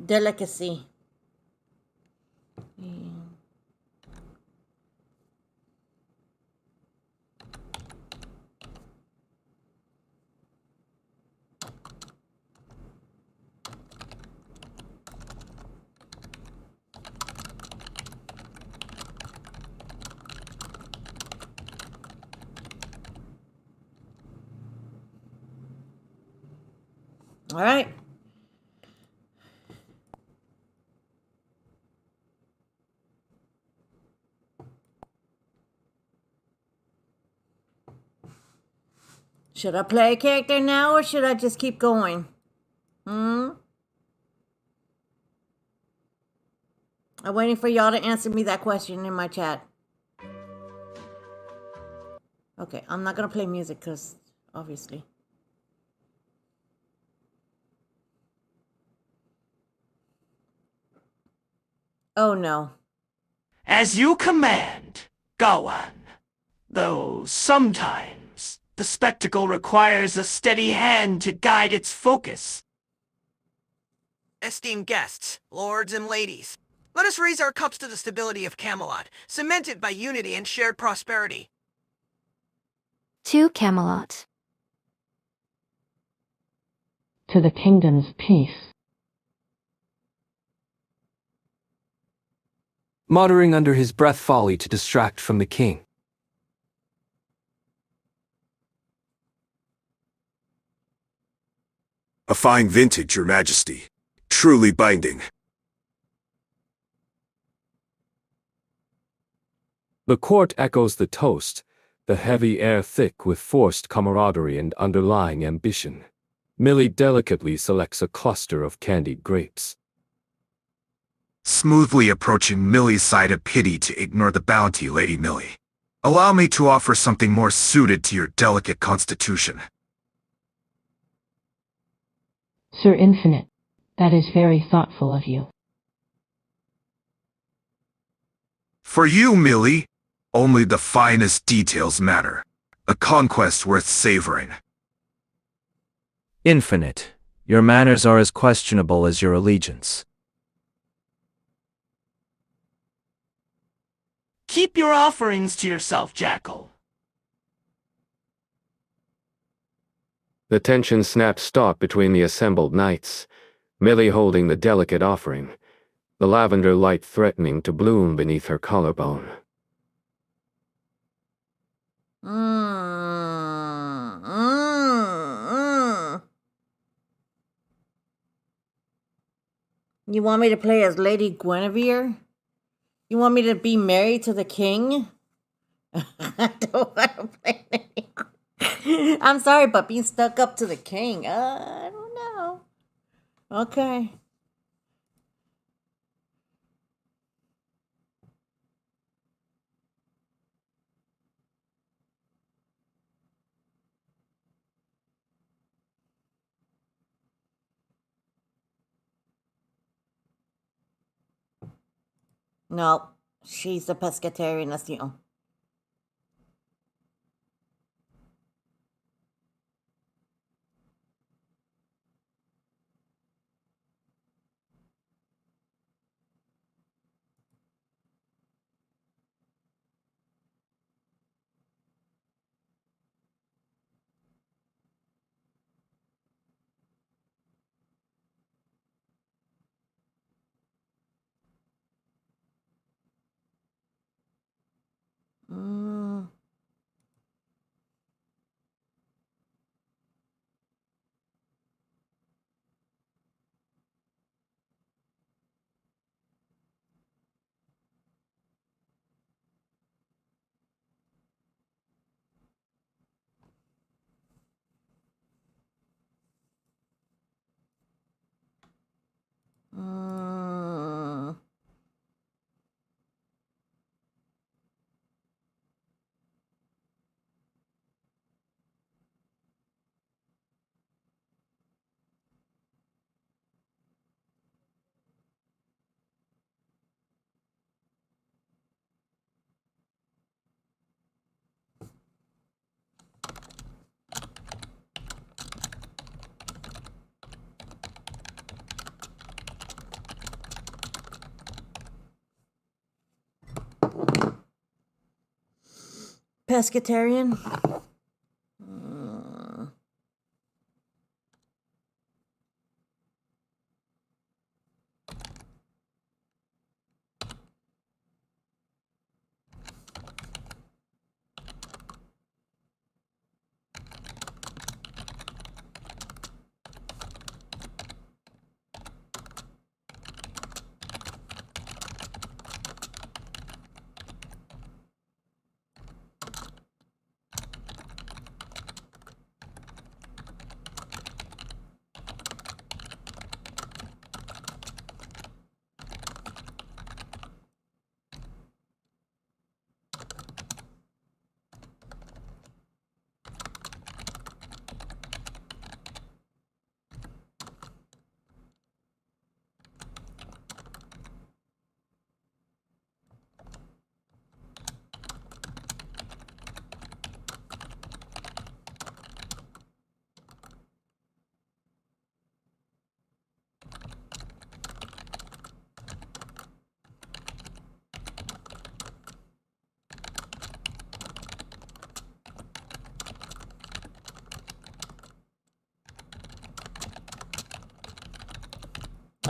A: Delicacy. All right. Should I play a character now or should I just keep going? I'm waiting for y'all to answer me that question in my chat. Okay, I'm not gonna play music because obviously. Oh no.
E: As you command, go on. Though sometimes the spectacle requires a steady hand to guide its focus.
I: Esteemed guests, lords and ladies, let us raise our cups to the stability of Camelot, cemented by unity and shared prosperity.
B: To Camelot.
C: To the kingdom's peace.
D: Muttering under his breath folly to distract from the king.
J: A fine vintage, Your Majesty. Truly binding.
D: The court echoes the toast, the heavy air thick with forced camaraderie and underlying ambition. Millie delicately selects a cluster of candied grapes.
G: Smoothly approaching Millie's side of pity to ignore the bounty, Lady Millie. Allow me to offer something more suited to your delicate constitution.
C: Sir Infinite, that is very thoughtful of you.
G: For you, Millie, only the finest details matter. A conquest worth savoring.
H: Infinite, your manners are as questionable as your allegiance.
E: Keep your offerings to yourself, Jackal.
F: The tension snaps taut between the assembled knights, Millie holding the delicate offering, the lavender light threatening to bloom beneath her collarbone.
A: You want me to play as Lady Guinevere? You want me to be married to the king? I don't want to play anymore. I'm sorry, but being stuck up to the king, I don't know. Okay. No, she's a pescatarian, that's the only. Pescatarian?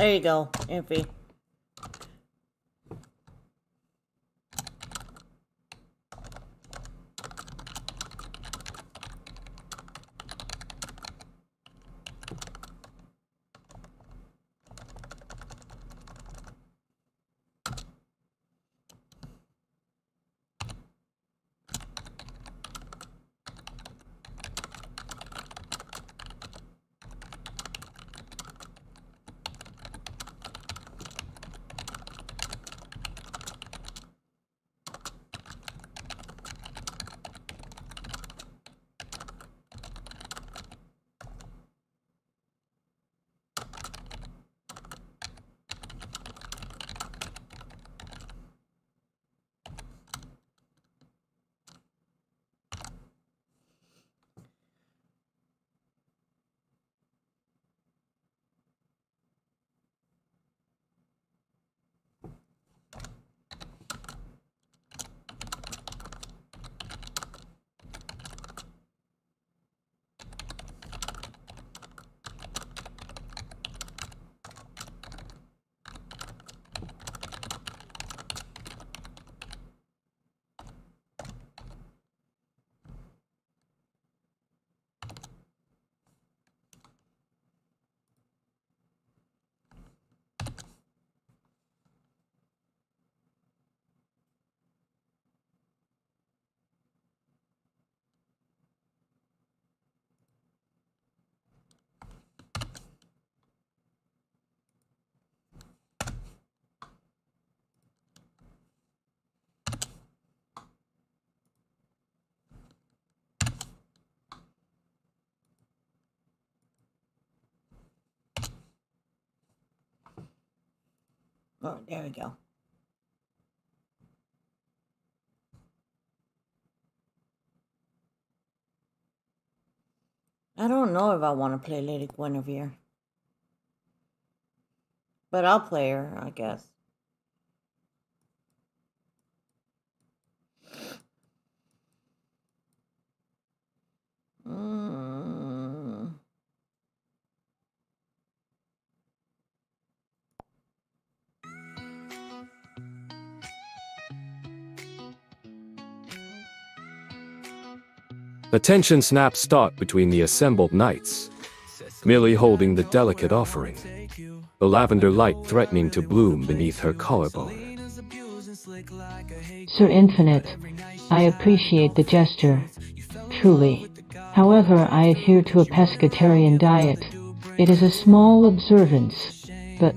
A: There you go, Iffy. Oh, there we go. I don't know if I want to play Lady Guinevere. But I'll play her, I guess.
D: The tension snaps taut between the assembled knights, Millie holding the delicate offering, the lavender light threatening to bloom beneath her collarbone.
C: Sir Infinite, I appreciate the gesture. Truly. However, I adhere to a pescatarian diet. It is a small observance, but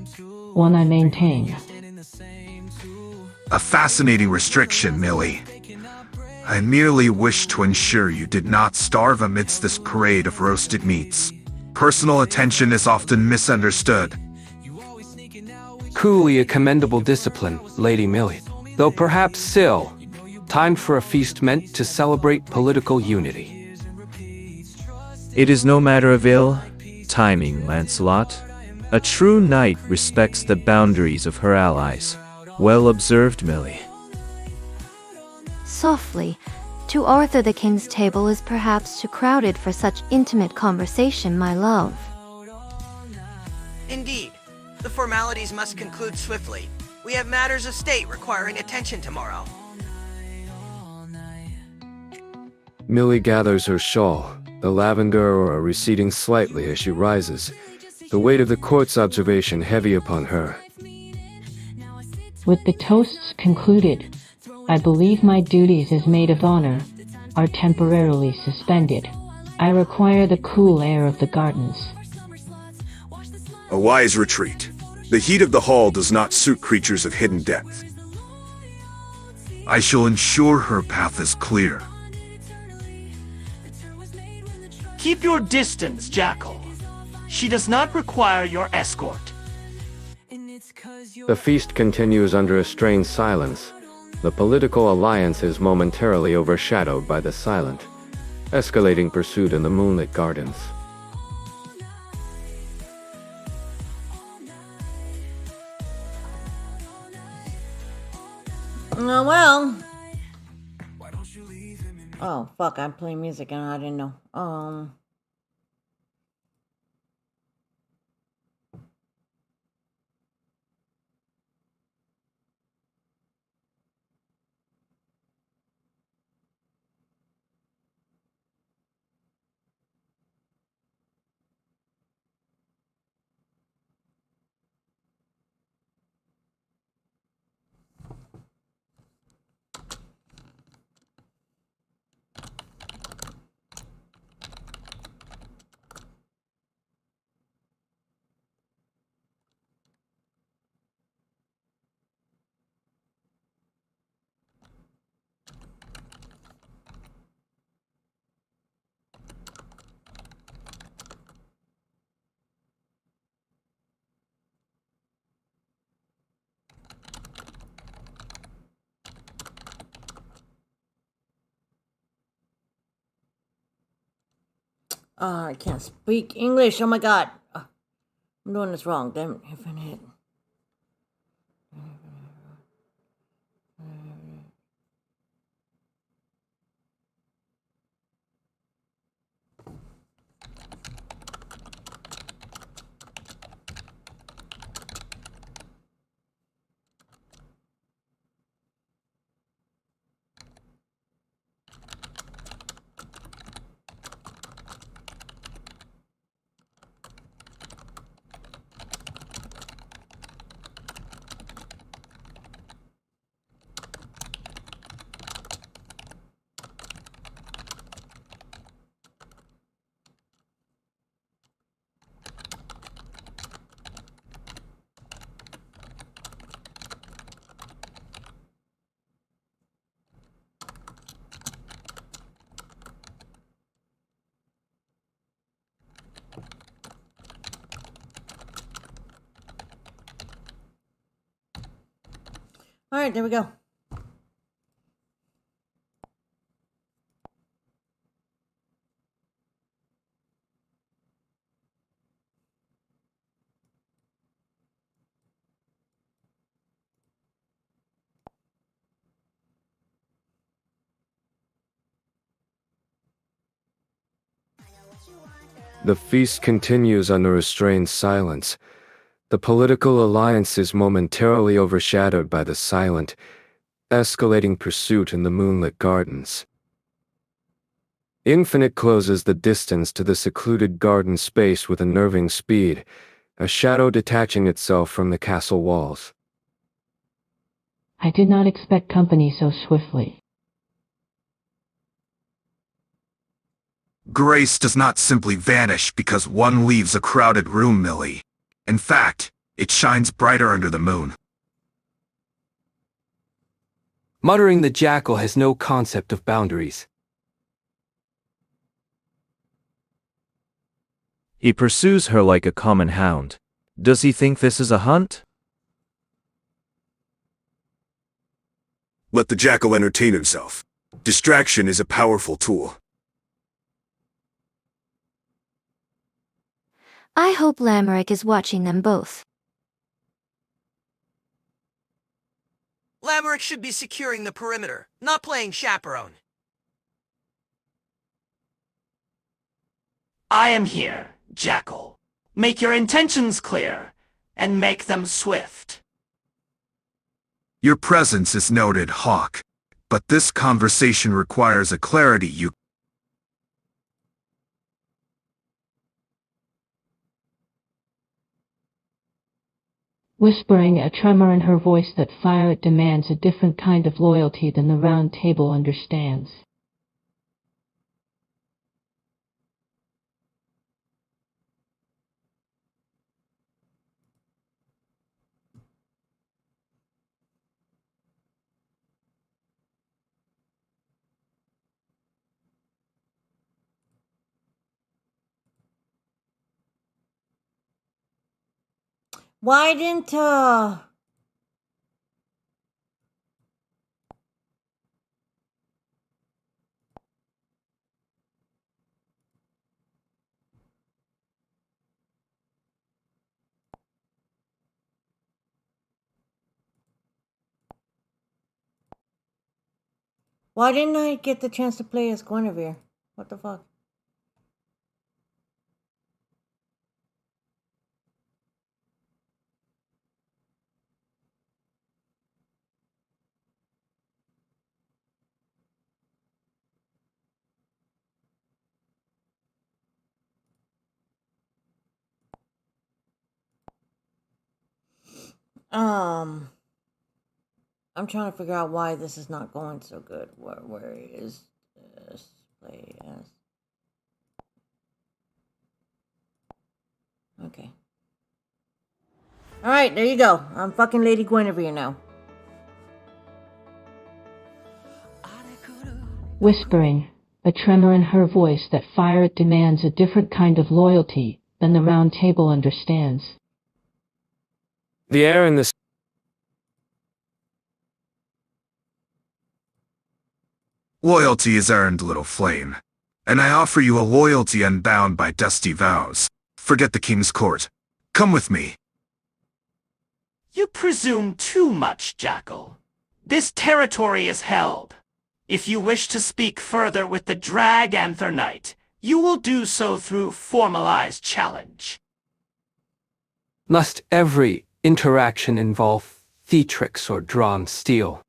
C: one I maintain.
G: A fascinating restriction, Millie. I merely wish to ensure you did not starve amidst this parade of roasted meats. Personal attention is often misunderstood.
K: Coolly a commendable discipline, Lady Millie. Though perhaps still, time for a feast meant to celebrate political unity.
H: It is no matter of ill timing, Lancelot. A true knight respects the boundaries of her allies. Well observed, Millie.
B: Softly. To Arthur the King's table is perhaps too crowded for such intimate conversation, my love.
I: Indeed. The formalities must conclude swiftly. We have matters of state requiring attention tomorrow.
D: Millie gathers her shawl, the lavender aura receding slightly as she rises, the weight of the court's observation heavy upon her.
C: With the toasts concluded, I believe my duties as maid of honor are temporarily suspended. I require the cool air of the gardens.
J: A wise retreat. The heat of the hall does not suit creatures of hidden depth.
G: I shall ensure her path is clear.
E: Keep your distance, Jackal. She does not require your escort.
F: The feast continues under a strained silence. The political alliance is momentarily overshadowed by the silent, escalating pursuit in the moonlit gardens.
A: Oh, well. Oh, fuck, I'm playing music and I didn't know. I can't speak English. Oh my god. I'm doing this wrong. Damn infinite. Alright, there we go.
D: The feast continues under restrained silence. The political alliance is momentarily overshadowed by the silent, escalating pursuit in the moonlit gardens. Infinite closes the distance to the secluded garden space with unnerving speed, a shadow detaching itself from the castle walls.
C: I did not expect company so swiftly.
G: Grace does not simply vanish because one leaves a crowded room, Millie. In fact, it shines brighter under the moon.
K: Muttering the jackal has no concept of boundaries.
H: He pursues her like a common hound. Does he think this is a hunt?
J: Let the jackal entertain himself. Distraction is a powerful tool.
B: I hope Lamerick is watching them both.
I: Lamerick should be securing the perimeter, not playing chaperone.
E: I am here, Jackal. Make your intentions clear, and make them swift.
G: Your presence is noted, Hawk. But this conversation requires a clarity you...
C: Whispering, a tremor in her voice that fire demands a different kind of loyalty than the round table understands.
A: Why didn't, why didn't I get the chance to play as Guinevere? What the fuck? I'm trying to figure out why this is not going so good. Where is this play as? Okay. Alright, there you go. I'm fucking Lady Guinevere now.
C: Whispering, a tremor in her voice that fire demands a different kind of loyalty than the round table understands.
D: The air in this
G: Loyalty is earned, little flame. and I offer you a loyalty unbound by dusty vows. Forget the king's court. Come with me.
E: You presume too much, Jackal. This territory is held. If you wish to speak further with the Draganther Knight, you will do so through formalized challenge.
K: Must every interaction involve theatrics or drawn steel?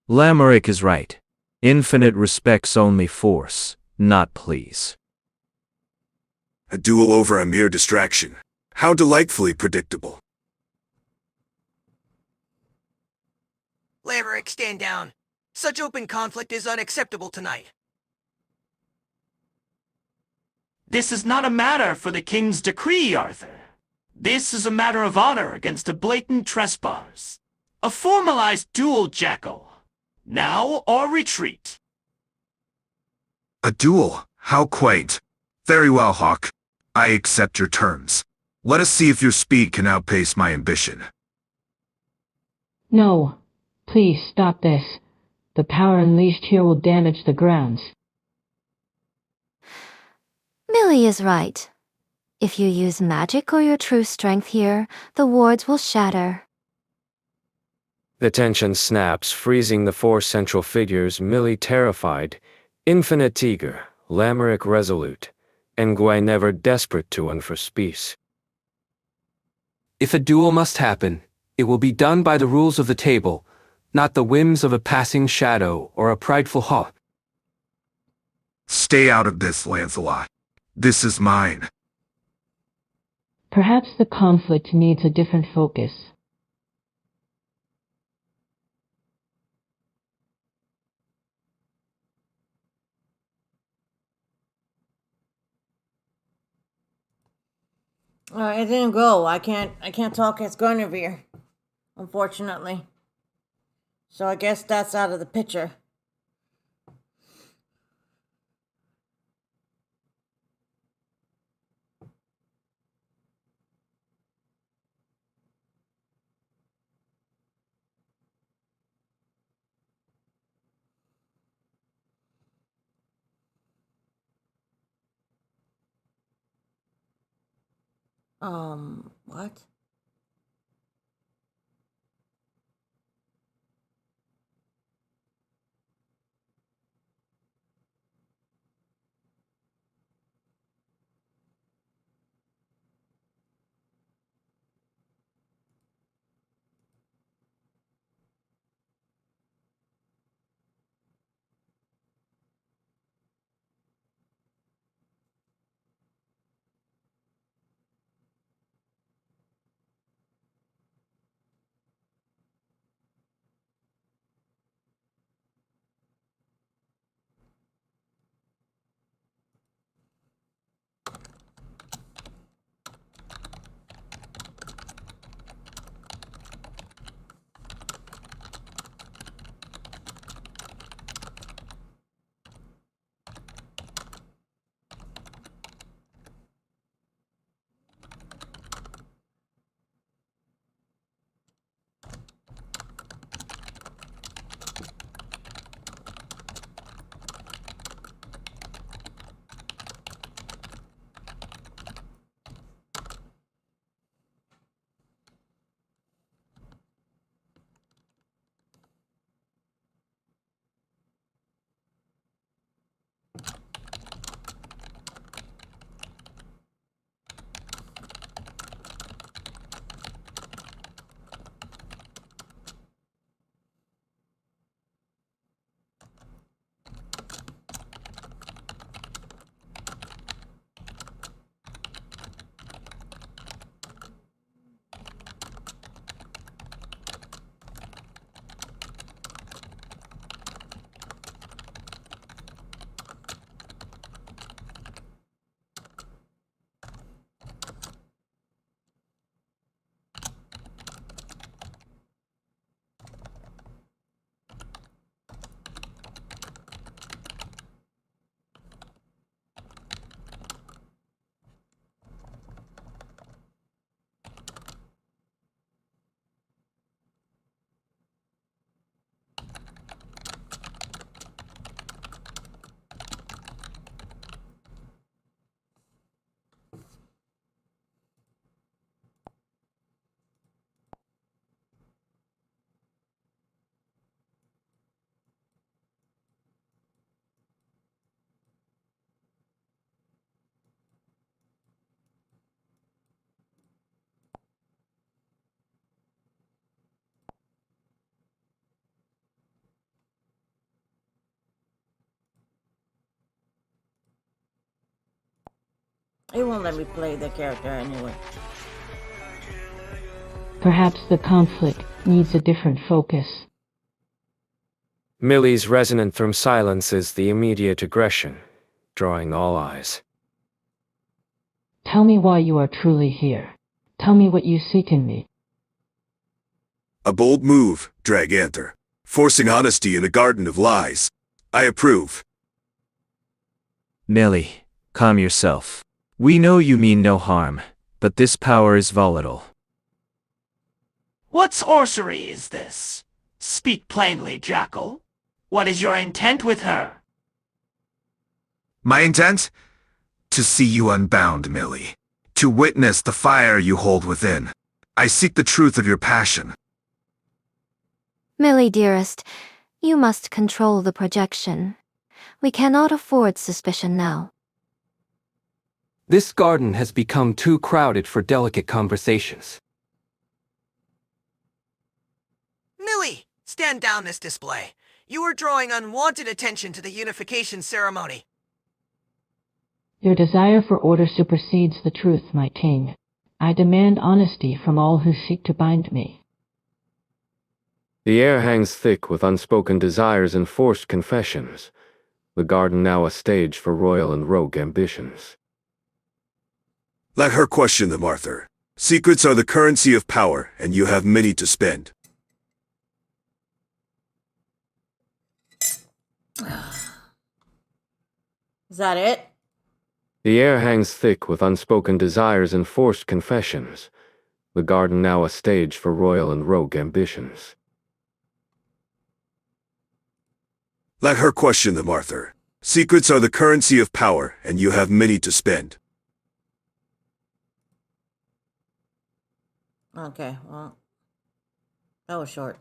H: Lamerick is right. Infinite respects only force, not pleas.
J: A duel over a mere distraction. How delightfully predictable.
I: Lamerick, stand down. Such open conflict is unacceptable tonight.
E: This is not a matter for the king's decree, Arthur. This is a matter of honor against a blatant trespass. A formalized duel, Jackal. Now or retreat.
G: A duel? How quaint. Very well, Hawk. I accept your terms. Let us see if your speed can outpace my ambition.
C: No. Please stop this. The power unleashed here will damage the grounds.
B: Millie is right. If you use magic or your true strength here, the wards will shatter.
D: The tension snaps, freezing the four central figures: Millie terrified, Infinite eager, Lamerick resolute, and Guinevere desperate to win for peace.
K: If a duel must happen, it will be done by the rules of the table, not the whims of a passing shadow or a prideful hawk.
G: Stay out of this, Lancelot. This is mine.
C: Perhaps the conflict needs a different focus.
A: It didn't go. I can't talk as Guinevere, unfortunately. So I guess that's out of the picture. What? It won't let me play the character anyway.
C: Perhaps the conflict needs a different focus.
D: Millie's resonant from silence is the immediate aggression, drawing all eyes.
C: Tell me why you are truly here. Tell me what you seek in me.
J: A bold move, Draganther. Forcing honesty in a garden of lies. I approve.
H: Millie, calm yourself. We know you mean no harm, but this power is volatile.
E: What sorcery is this? Speak plainly, Jackal. What is your intent with her?
G: My intent? To see you unbound, Millie. To witness the fire you hold within. I seek the truth of your passion.
B: Millie, dearest, you must control the projection. We cannot afford suspicion now.
K: This garden has become too crowded for delicate conversations.
I: Millie, stand down this display. You are drawing unwanted attention to the unification ceremony.
C: Your desire for order supersedes the truth, my king. I demand honesty from all who seek to bind me.
F: The air hangs thick with unspoken desires and forced confessions. The garden now a stage for royal and rogue ambitions.
J: Let her question them, Arthur. Secrets are the currency of power, and you have many to spend.
A: Is that it?
F: The air hangs thick with unspoken desires and forced confessions. The garden now a stage for royal and rogue ambitions.
J: Let her question them, Arthur. Secrets are the currency of power, and you have many to spend.
A: Okay, well, that was short.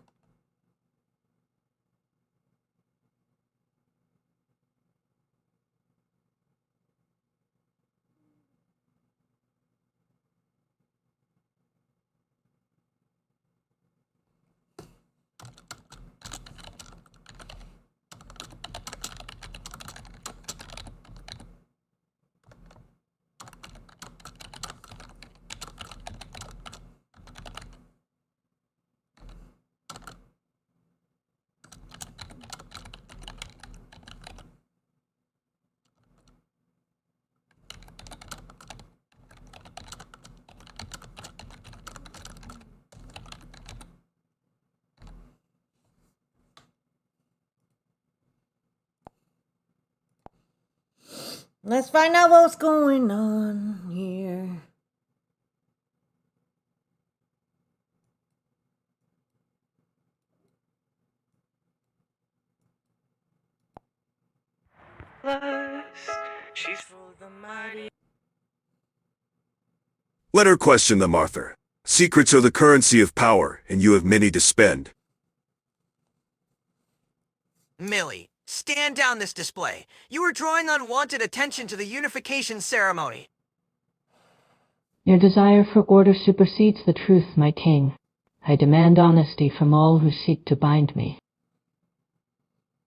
A: Let's find out what's going on here.
J: Let her question them, Arthur. Secrets are the currency of power, and you have many to spend.
I: Millie, stand down this display. You are drawing unwanted attention to the unification ceremony.
C: Your desire for order supersedes the truth, my king. I demand honesty from all who seek to bind me.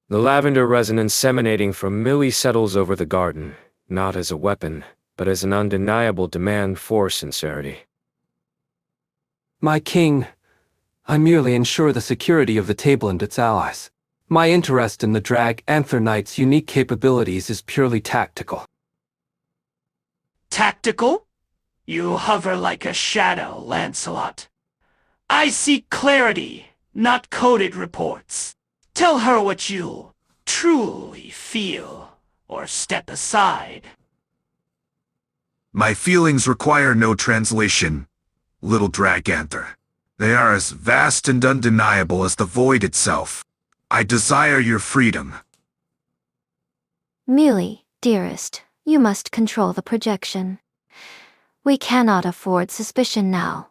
D: The lavender resonance emanating from Millie settles over the garden, not as a weapon, but as an undeniable demand for sincerity.
K: My king, I merely ensure the security of the table and its allies. My interest in the Draganther Knight's unique capabilities is purely tactical.
E: Tactical? You hover like a shadow, Lancelot. I seek clarity, not coded reports. Tell her what you truly feel, or step aside.
G: My feelings require no translation, little Draganther. They are as vast and undeniable as the void itself. I desire your freedom.
B: Millie, dearest, you must control the projection. We cannot afford suspicion now.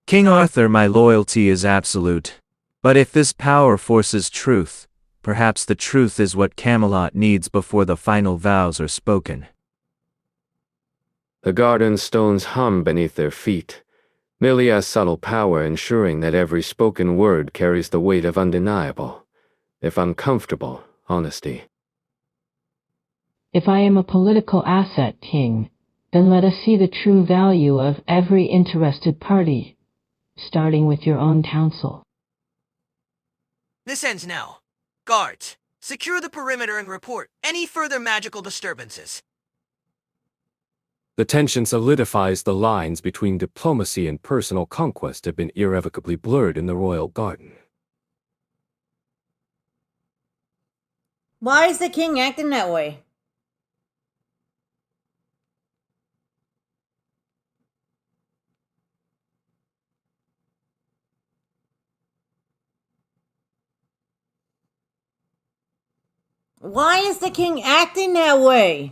H: King Arthur, my loyalty is absolute. But if this power forces truth, perhaps the truth is what Camelot needs before the final vows are spoken.
F: The garden stones hum beneath their feet. Millie has subtle power, ensuring that every spoken word carries the weight of undeniable, if uncomfortable, honesty.
C: If I am a political asset, King, then let us see the true value of every interested party, starting with your own council.
I: This ends now. Guards, secure the perimeter and report any further magical disturbances.
D: The tension solidifies the lines between diplomacy and personal conquest have been irrevocably blurred in the royal garden.
A: Why is the king acting that way? Why is the king acting that way?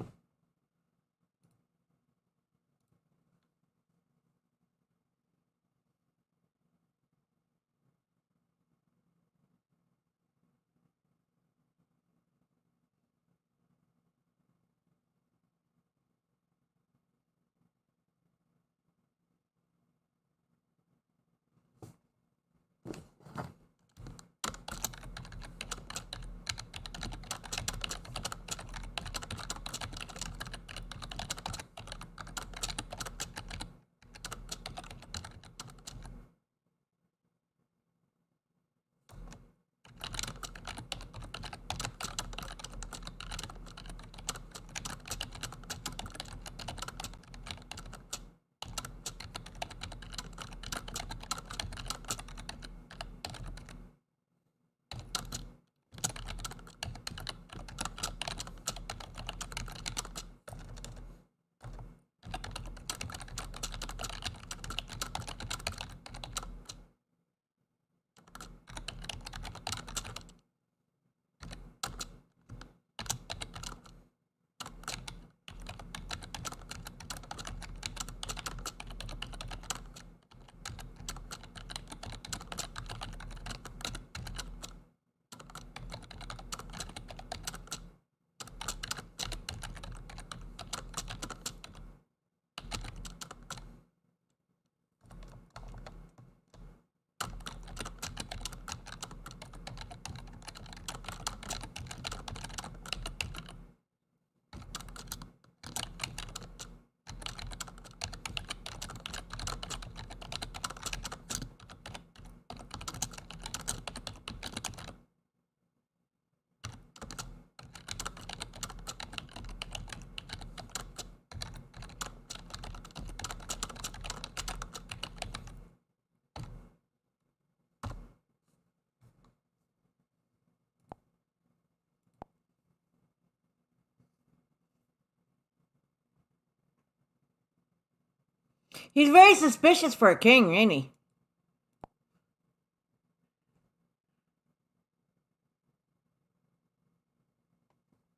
A: He's very suspicious for a king, ain't he?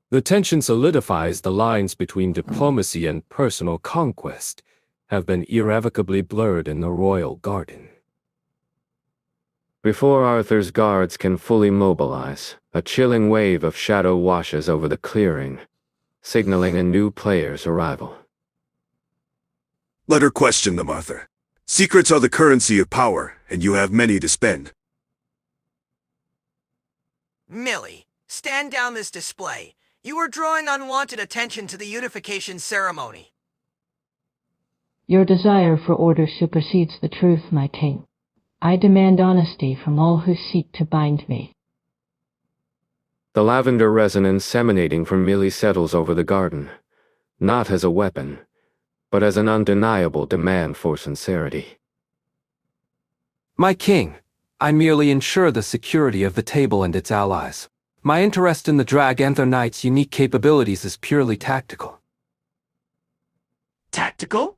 D: The tension solidifies the lines between diplomacy and personal conquest have been irrevocably blurred in the royal garden.
F: Before Arthur's guards can fully mobilize, a chilling wave of shadow washes over the clearing, signaling a new player's arrival.
J: Let her question them, Arthur. Secrets are the currency of power, and you have many to spend.
I: Millie, stand down this display. You are drawing unwanted attention to the unification ceremony.
C: Your desire for order supersedes the truth, my king. I demand honesty from all who seek to bind me.
F: The lavender resonance emanating from Millie settles over the garden, not as a weapon, but as an undeniable demand for sincerity.
K: My king, I merely ensure the security of the table and its allies. My interest in the Draganther Knight's unique capabilities is purely tactical.
E: Tactical?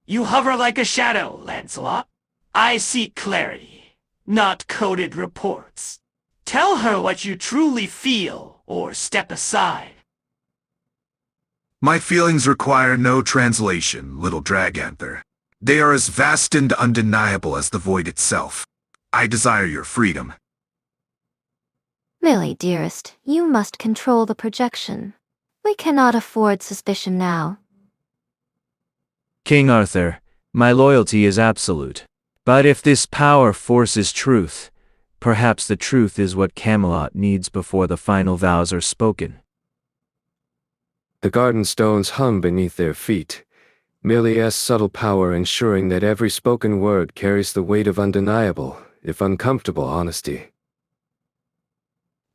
E: You hover like a shadow, Lancelot. I seek clarity, not coded reports. Tell her what you truly feel, or step aside.
G: My feelings require no translation, little Draganther. They are as vast and undeniable as the void itself. I desire your freedom.
B: Millie, dearest, you must control the projection. We cannot afford suspicion now.
H: King Arthur, my loyalty is absolute. But if this power forces truth, perhaps the truth is what Camelot needs before the final vows are spoken.
D: The garden stones hum beneath their feet, Millie's subtle power ensuring that every spoken word carries the weight of undeniable, if uncomfortable, honesty.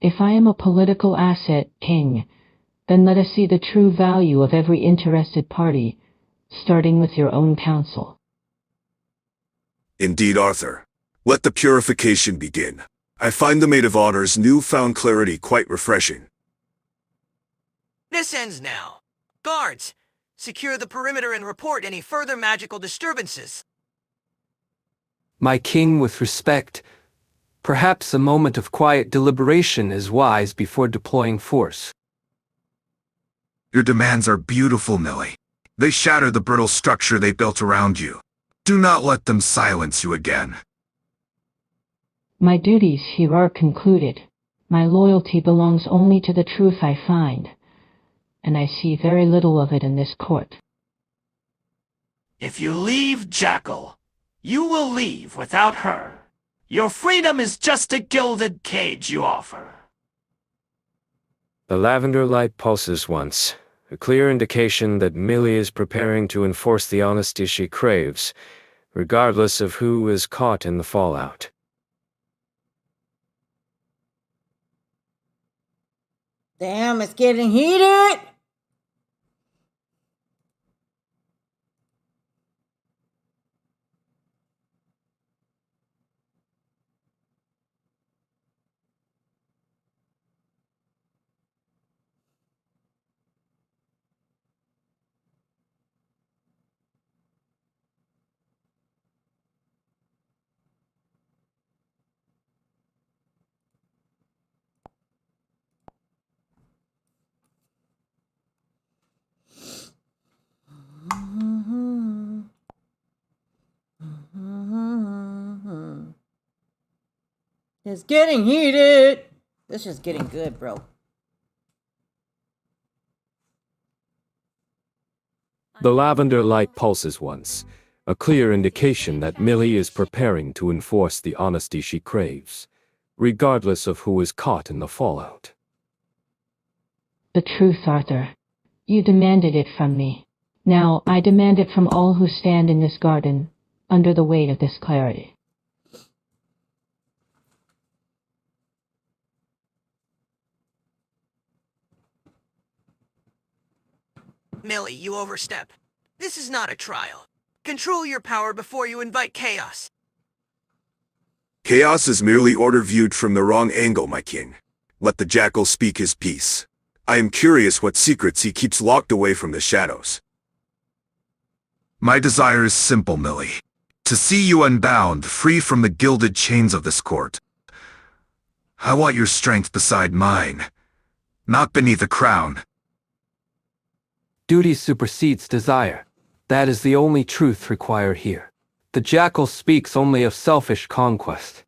C: If I am a political asset, King, then let us see the true value of every interested party, starting with your own council.
J: Indeed, Arthur. Let the purification begin. I find the Maid of Honor's newfound clarity quite refreshing.
I: This ends now. Guards, secure the perimeter and report any further magical disturbances.
K: My king, with respect, perhaps a moment of quiet deliberation is wise before deploying force.
G: Your demands are beautiful, Millie. They shatter the brittle structure they built around you. Do not let them silence you again.
C: My duties here are concluded. My loyalty belongs only to the truth I find, and I see very little of it in this court.
E: If you leave Jackal, you will leave without her. Your freedom is just a gilded cage you offer.
D: The lavender light pulses once, a clear indication that Millie is preparing to enforce the honesty she craves, regardless of who is caught in the fallout.
A: Damn, it's getting heated! It's getting heated. This is getting good, bro.
D: The lavender light pulses once, a clear indication that Millie is preparing to enforce the honesty she craves, regardless of who is caught in the fallout.
C: The truth, Arthur. You demanded it from me. Now I demand it from all who stand in this garden, under the weight of this clarity.
I: Millie, you overstep. This is not a trial. Control your power before you invite chaos.
J: Chaos is merely order viewed from the wrong angle, my king. Let the Jackal speak his piece. I am curious what secrets he keeps locked away from the shadows.
G: My desire is simple, Millie. To see you unbound, free from the gilded chains of this court. I want your strength beside mine, not beneath a crown.
K: Duty supersedes desire. That is the only truth required here. The Jackal speaks only of selfish conquest.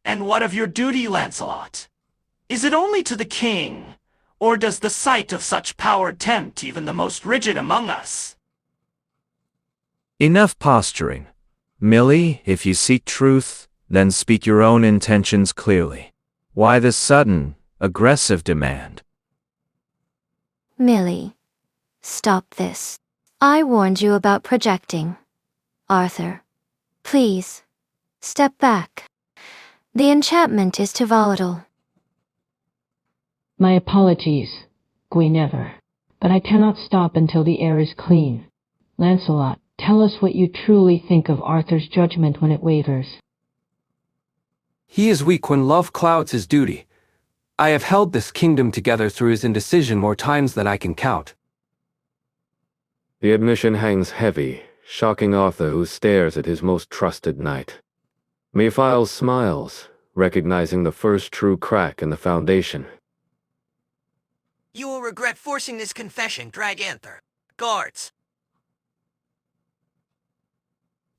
E: And what of your duty, Lancelot? Is it only to the king, or does the sight of such power tempt even the most rigid among us?
H: Enough posturing. Millie, if you seek truth, then speak your own intentions clearly. Why this sudden, aggressive demand?
B: Millie, stop this. I warned you about projecting. Arthur, please, step back. The enchantment is too volatile.
C: My apologies, Guinevere, but I cannot stop until the air is clean. Lancelot, tell us what you truly think of Arthur's judgment when it wavers.
K: He is weak when love clouds his duty. I have held this kingdom together through his indecision more times than I can count.
F: The admission hangs heavy, shocking Arthur, who stares at his most trusted knight. Mephiles smiles, recognizing the first true crack in the foundation.
I: You will regret forcing this confession, Draganther. Guards.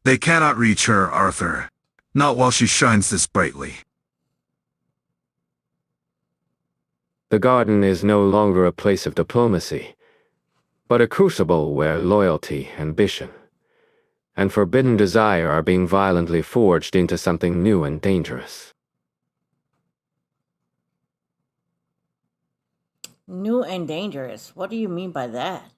G: They cannot reach her, Arthur. Not while she shines this brightly.
F: The garden is no longer a place of diplomacy, but a crucible where loyalty, ambition, and forbidden desire are being violently forged into something new and dangerous.
A: New and dangerous. What do you mean by that?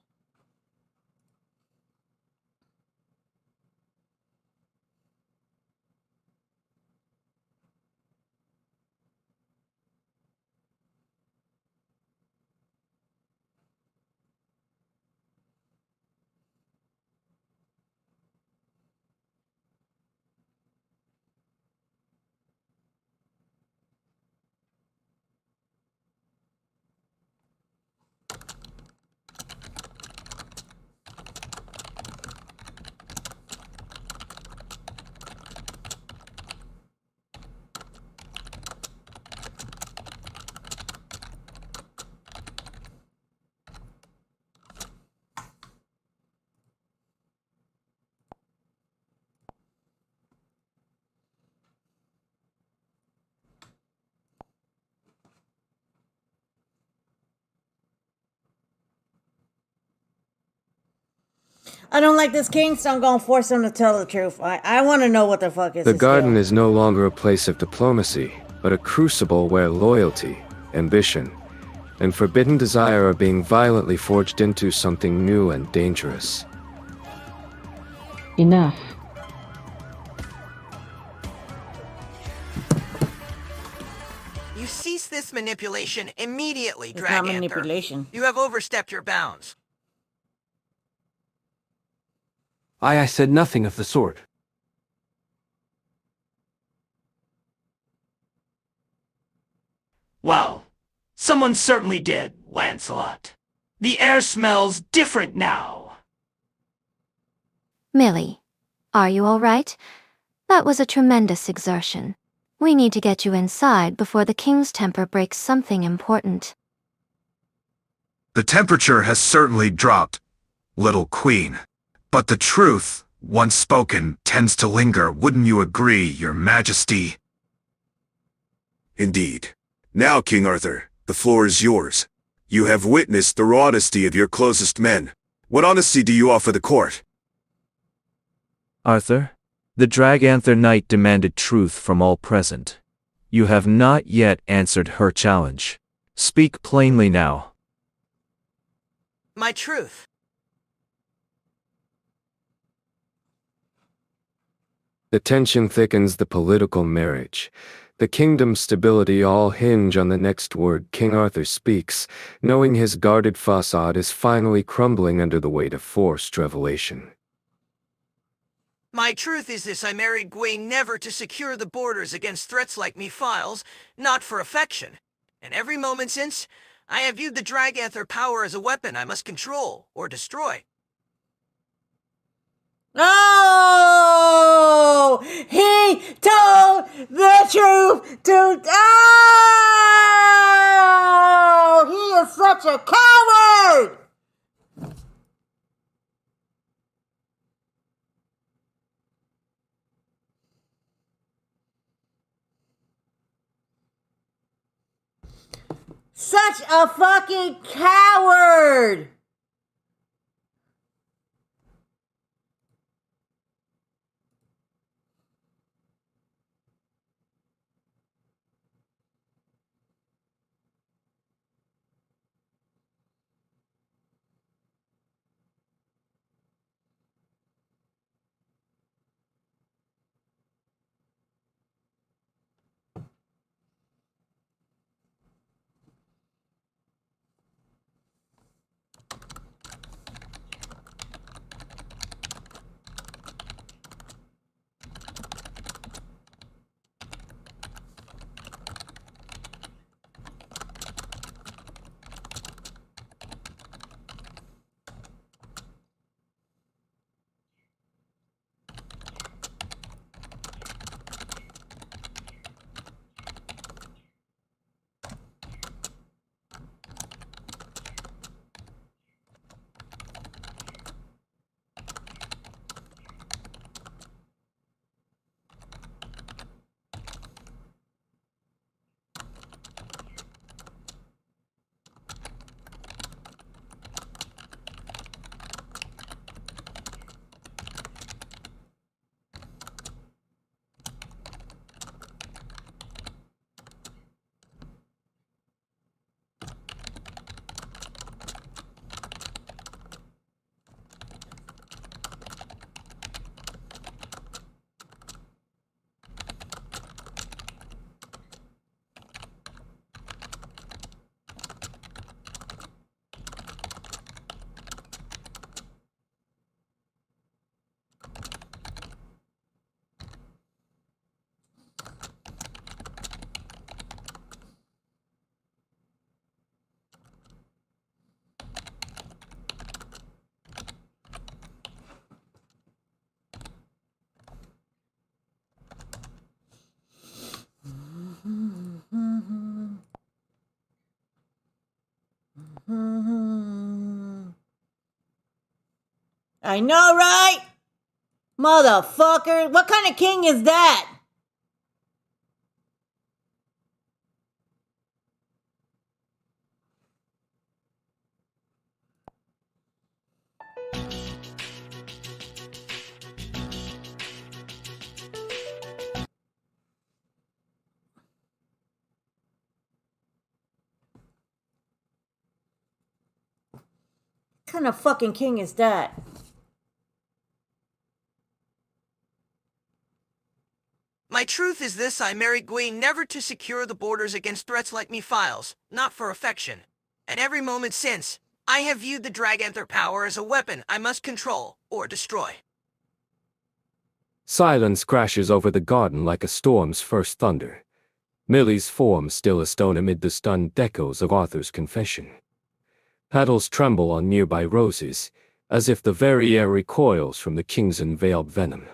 A: I don't like this king, so I'm gonna force him to tell the truth. I want to know what the fuck is
D: The
A: his
D: garden
A: deal.
D: is no longer a place of diplomacy, but a crucible where loyalty, ambition, and forbidden desire are being violently forged into something new and dangerous.
C: Enough.
I: You cease this manipulation immediately,
A: It's not
I: Draganther.
A: manipulation.
I: You have overstepped your bounds.
K: I said nothing of the sort.
E: Well, someone certainly did, Lancelot. The air smells different now.
B: Millie, are you all right? That was a tremendous exertion. We need to get you inside before the king's temper breaks something important.
G: The temperature has certainly dropped, little queen. But the truth, once spoken, tends to linger, wouldn't you agree, your majesty?
J: Indeed. Now, King Arthur, the floor is yours. You have witnessed the raw honesty of your closest men. What honesty do you offer the court?
H: Arthur, the Draganther Knight demanded truth from all present. You have not yet answered her challenge. Speak plainly now.
I: My truth.
D: The tension thickens the political marriage. The kingdom's stability all hinge on the next word King Arthur speaks, knowing his guarded facade is finally crumbling under the weight of forced revelation.
I: My truth is this: I married Gawain never to secure the borders against threats like Mephiles, not for affection. And every moment since, I have viewed the Draganther power as a weapon I must control or destroy.
A: Oh! He told the truth to... Oh! He is such a coward! Such a fucking coward! I know, right? Motherfucker, what kind of king is that? What kind of fucking king is that?
I: My truth is this, I married Gwyn never to secure the borders against threats like Mephiles, not for affection. At every moment since, I have viewed the Draganther power as a weapon I must control or destroy.
D: Silence crashes over the garden like a storm's first thunder. Millie's form still a stone amid the stunned echoes of Arthur's confession. Petals tremble on nearby roses, as if the very air recoils from the king's unveiled venom.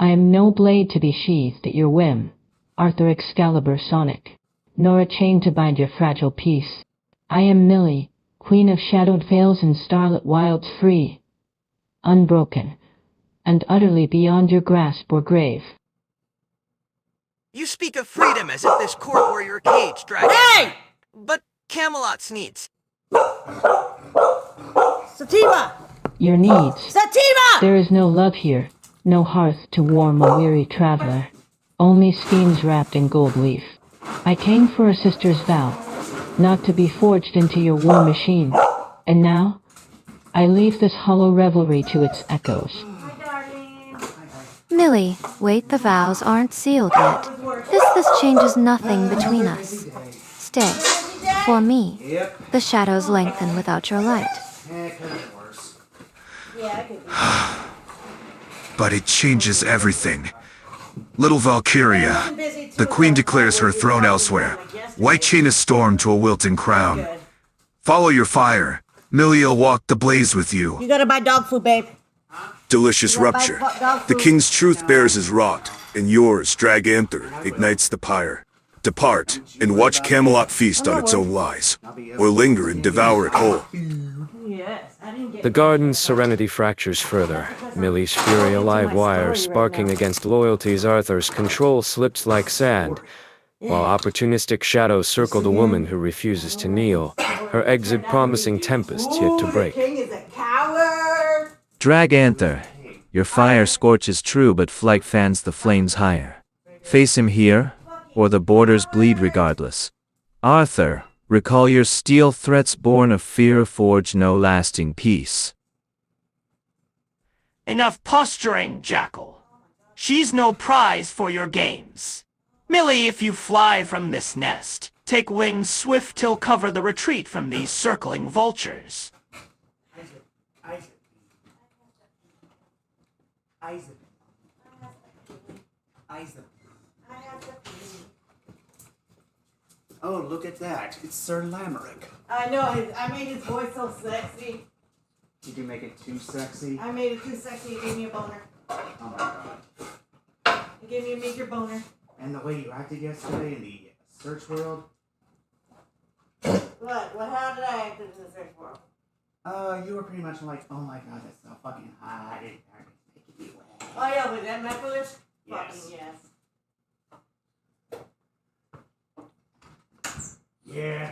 C: I am no blade to be sheathed at your whim, Arthur Excalibur Sonic, nor a chain to bind your fragile peace. I am Millie, queen of shadowed vales and starlit wilds, free, unbroken, and utterly beyond your grasp or grave.
I: You speak of freedom as if this court were your cage, Draganther.
A: Hey!
I: But Camelot's needs.
A: Sativa!
C: Your needs.
A: Sativa!
C: There is no love here, no hearth to warm a weary traveler, only schemes wrapped in gold leaf. I came for a sister's vow, not to be forged into your war machine, and now, I leave this hollow revelry to its echoes.
B: Millie, wait, the vows aren't sealed yet. This changes nothing between us. Stay. For me, the shadows lengthen without your light.
G: But it changes everything. Little Valkyria, the queen declares her throne elsewhere. White chain a storm to a wilting crown. Follow your fire. Millie'll walk the blaze with you.
A: You gotta buy dog food, babe.
J: Delicious rupture. The king's truth bears his wrought, and yours, Draganther, ignites the pyre. Depart, and watch Camelot feast on its own lies, or linger and devour it whole.
D: The garden's serenity fractures further. Millie's fury a live wire sparking against loyalty's Arthur's control slips like sand, while opportunistic shadows circle the woman who refuses to kneel, her exit promising tempests yet to break.
H: Draganther, your fire scorches true, but flight fans the flames higher. Face him here, or the borders bleed regardless. Arthur, recall your steel threats born of fear forge no lasting peace.
E: Enough posturing, Jackal. She's no prize for your games. Millie, if you fly from this nest, take wings swift till cover the retreat from these circling vultures.
L: Oh, look at that. It's Sir Lamerick.
A: I know, I made his voice so sexy.
L: Did you make it too sexy?
A: I made it too sexy, it gave me a boner.
L: Oh my god.
A: It gave me a major boner.
L: And the way you acted yesterday in the search world?
A: What? Well, how did I act in the search world?
L: You were pretty much like, oh my god, that's so fucking hot. It's making me wet.
A: Oh yeah, with that MephyRouge?
L: Yes.
A: Fucking yes.
L: Yeah.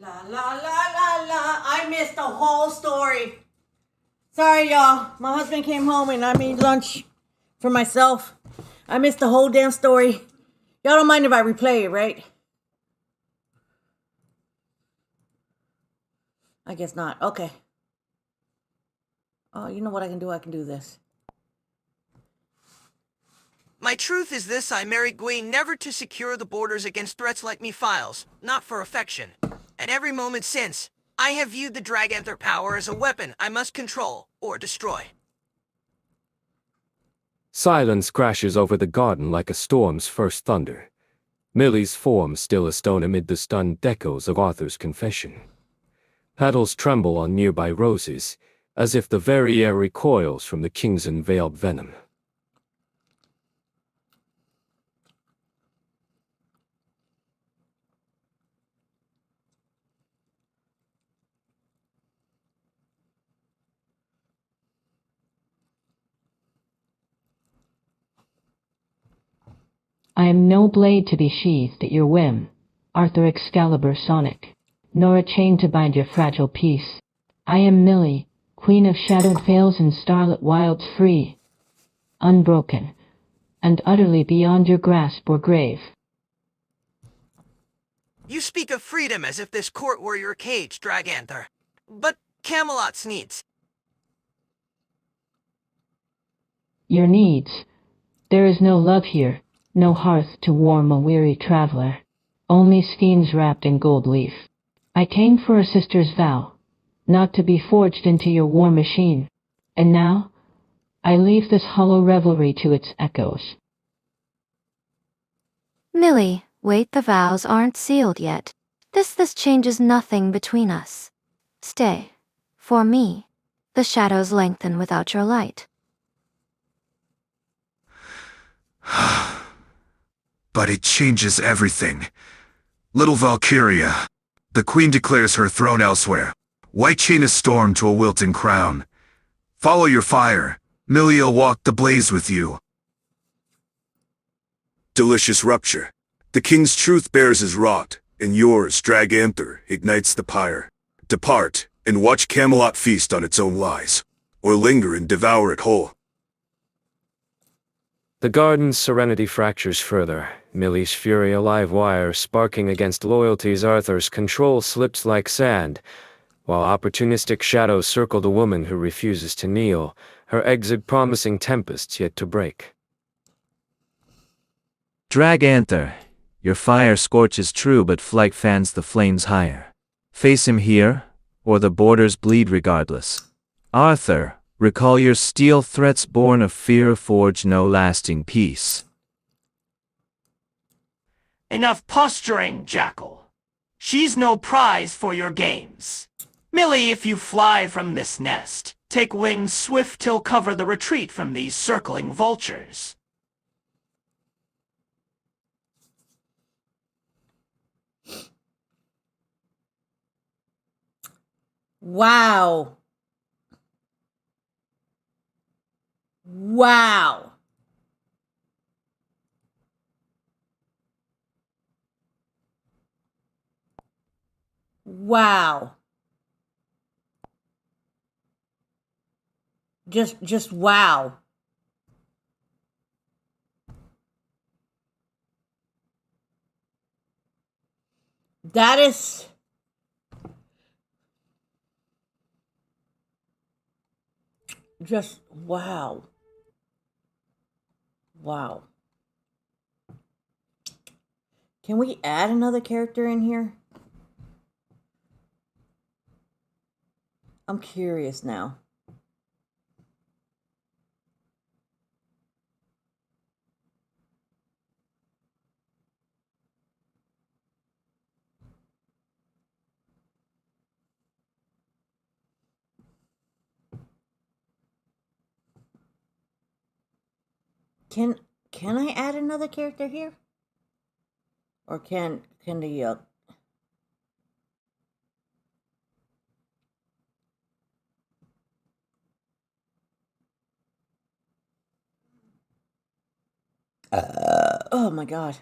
A: La la la la la. I missed the whole story. Sorry, y'all. My husband came home and I made lunch for myself. I missed the whole damn story. Y'all don't mind if I replay it, right? I guess not. Okay. Oh, you know what I can do? I can do this.
I: My truth is this, I married Gwyn never to secure the borders against threats like Mephiles, not for affection. At every moment since, I have viewed the Draganther power as a weapon I must control or destroy.
D: Silence crashes over the garden like a storm's first thunder. Millie's form still a stone amid the stunned echoes of Arthur's confession. Petals tremble on nearby roses, as if the very air recoils from the king's unveiled venom.
C: I am no blade to be sheathed at your whim, Arthur Excalibur Sonic, nor a chain to bind your fragile peace. I am Millie, queen of shadowed vales and starlit wilds, free, unbroken, and utterly beyond your grasp or grave.
I: You speak of freedom as if this court were your cage, Draganther. But Camelot's needs.
C: Your needs. There is no love here, no hearth to warm a weary traveler. Only schemes wrapped in gold leaf. I came for a sister's vow, not to be forged into your war machine. And now, I leave this hollow revelry to its echoes.
B: Millie, wait, the vows aren't sealed yet. This changes nothing between us. Stay. For me, the shadows lengthen without your light.
G: But it changes everything. Little Valkyria. The queen declares her throne elsewhere. White chain a storm to a wilting crown. Follow your fire. Millie'll walk the blaze with you.
J: Delicious rupture. The king's truth bears his wrought, and yours, Draganther, ignites the pyre. Depart, and watch Camelot feast on its own lies, or linger and devour it whole.
D: The garden's serenity fractures further. Millie's fury a live wire sparking against loyalty's Arthur's control slips like sand, while opportunistic shadows circle the woman who refuses to kneel, her exit promising tempests yet to break.
H: Draganther, your fire scorches true but flight fans the flames higher. Face him here, or the borders bleed regardless. Arthur, recall your steel threats born of fear forge no lasting peace.
E: Enough posturing, Jackal. She's no prize for your games. Millie, if you fly from this nest, take wings swift till cover the retreat from these circling vultures.
A: Wow. Wow. Wow. Just wow. That is just wow. Wow. Can we add another character in here? I'm curious now. Can I add another character here? Or can the oh my god.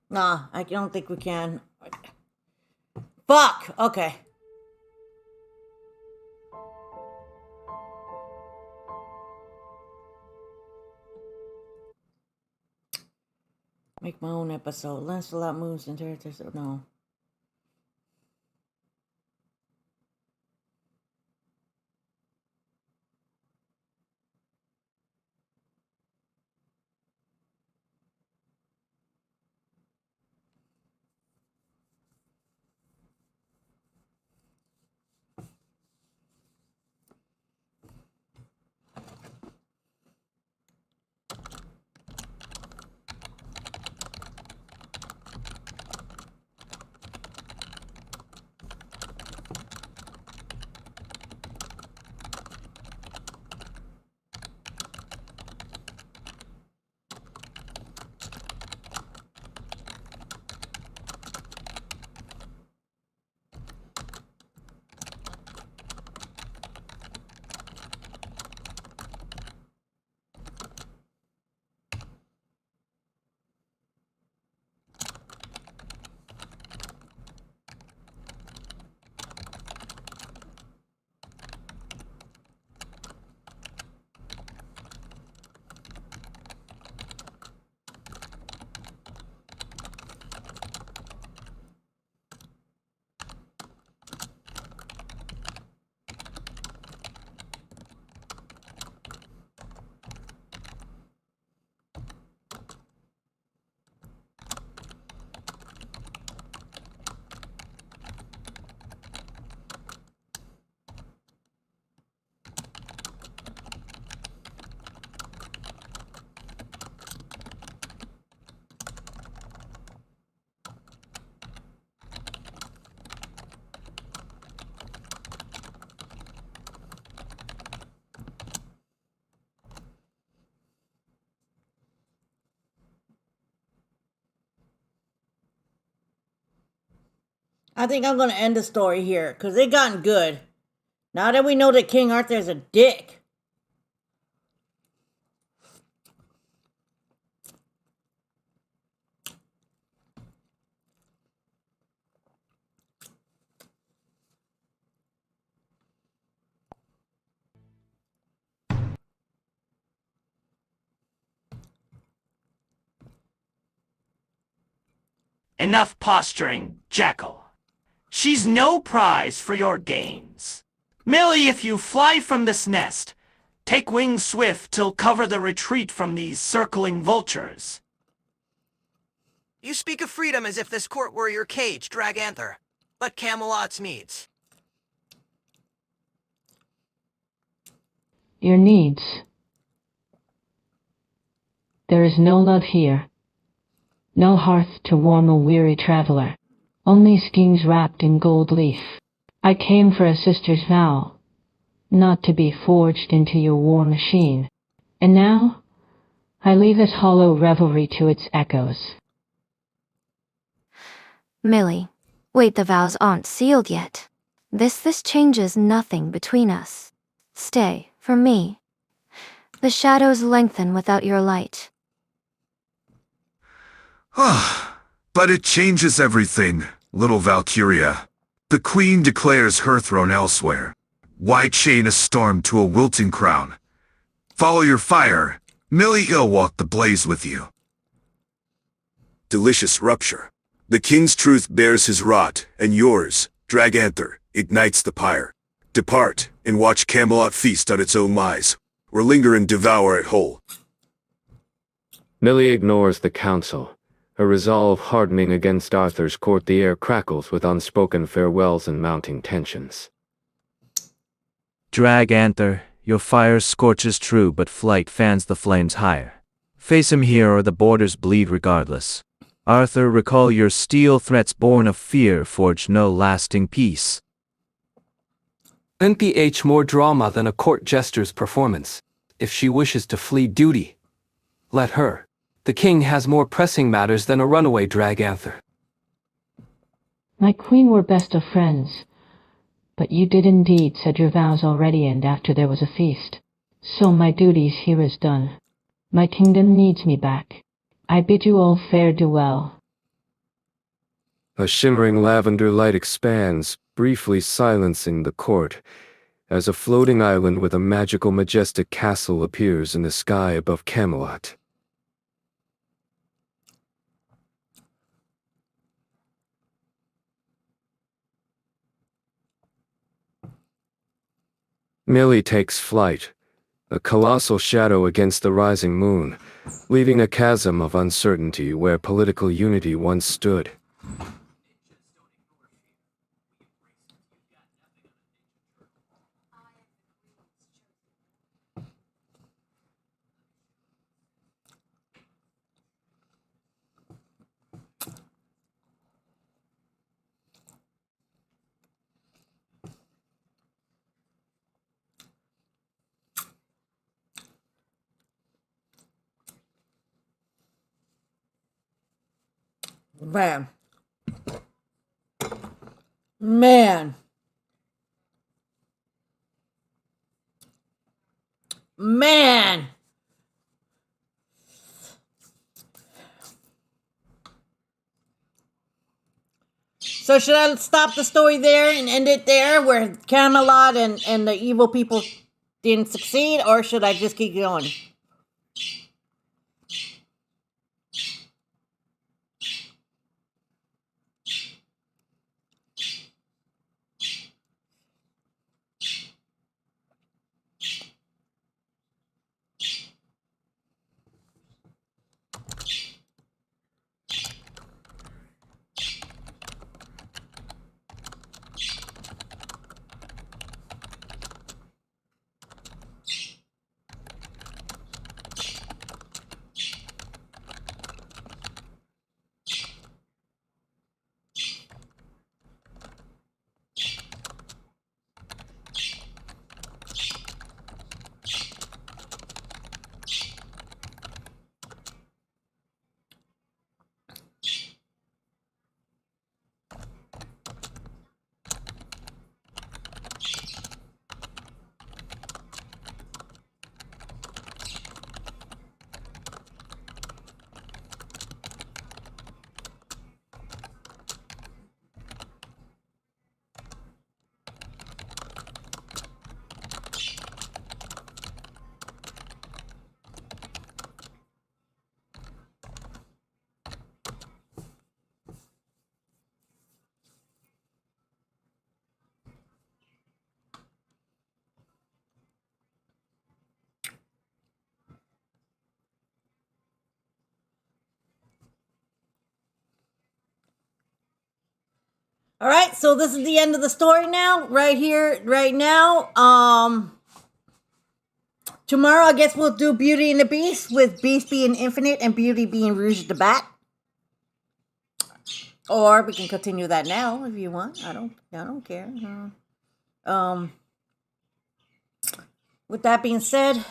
A: Nah, I don't think we can. Fuck! Okay. Make my own episode. Lancelot moves and characters. No. I think I'm gonna end the story here, because they gotten good. Now that we know that King Arthur is a dick.
E: Enough posturing, Jackal. She's no prize for your games. Merely if you fly from this nest, take wings swift till cover the retreat from these circling vultures.
I: You speak of freedom as if this court were your cage, Draganther. But Camelot's needs.
C: Your needs. There is no love here. No hearth to warm a weary traveler. Only schemes wrapped in gold leaf. I came for a sister's vow, not to be forged into your war machine. And now, I leave this hollow revelry to its echoes.
B: Millie, wait, the vows aren't sealed yet. This changes nothing between us. Stay, for me. The shadows lengthen without your light.
G: But it changes everything, little Valkyria. The queen declares her throne elsewhere. Why chain a storm to a wilting crown? Follow your fire. Millie will walk the blaze with you.
J: Delicious rupture. The king's truth bears his rot, and yours, Draganther, ignites the pyre. Depart, and watch Camelot feast on its own lies, or linger and devour it whole.
F: Millie ignores the counsel. Her resolve hardening against Arthur's court, the air crackles with unspoken farewells and mounting tensions.
H: Draganther, your fire scorches true, but flight fans the flames higher. Face him here or the borders bleed regardless. Arthur, recall your steel threats born of fear forge no lasting peace.
K: NPH more drama than a court jester's performance. If she wishes to flee duty, let her. The king has more pressing matters than a runaway Draganther.
C: My queen were best of friends, but you did indeed said your vows already and after there was a feast. So my duties here is done. My kingdom needs me back. I bid you all fare do well.
D: A shimmering lavender light expands, briefly silencing the court, as a floating island with a magical majestic castle appears in the sky above Camelot. Millie takes flight, a colossal shadow against the rising moon, leaving a chasm of uncertainty where political unity once stood.
A: Man. Man. Man. So should I stop the story there and end it there where Camelot and the evil people didn't succeed, or should I just keep going? All right, so this is the end of the story now, right here, right now. Tomorrow, I guess we'll do Beauty and the Beast, with Beast being infinite and Beauty being Rouge the Bat. Or we can continue that now if you want. I don't care. With that being said,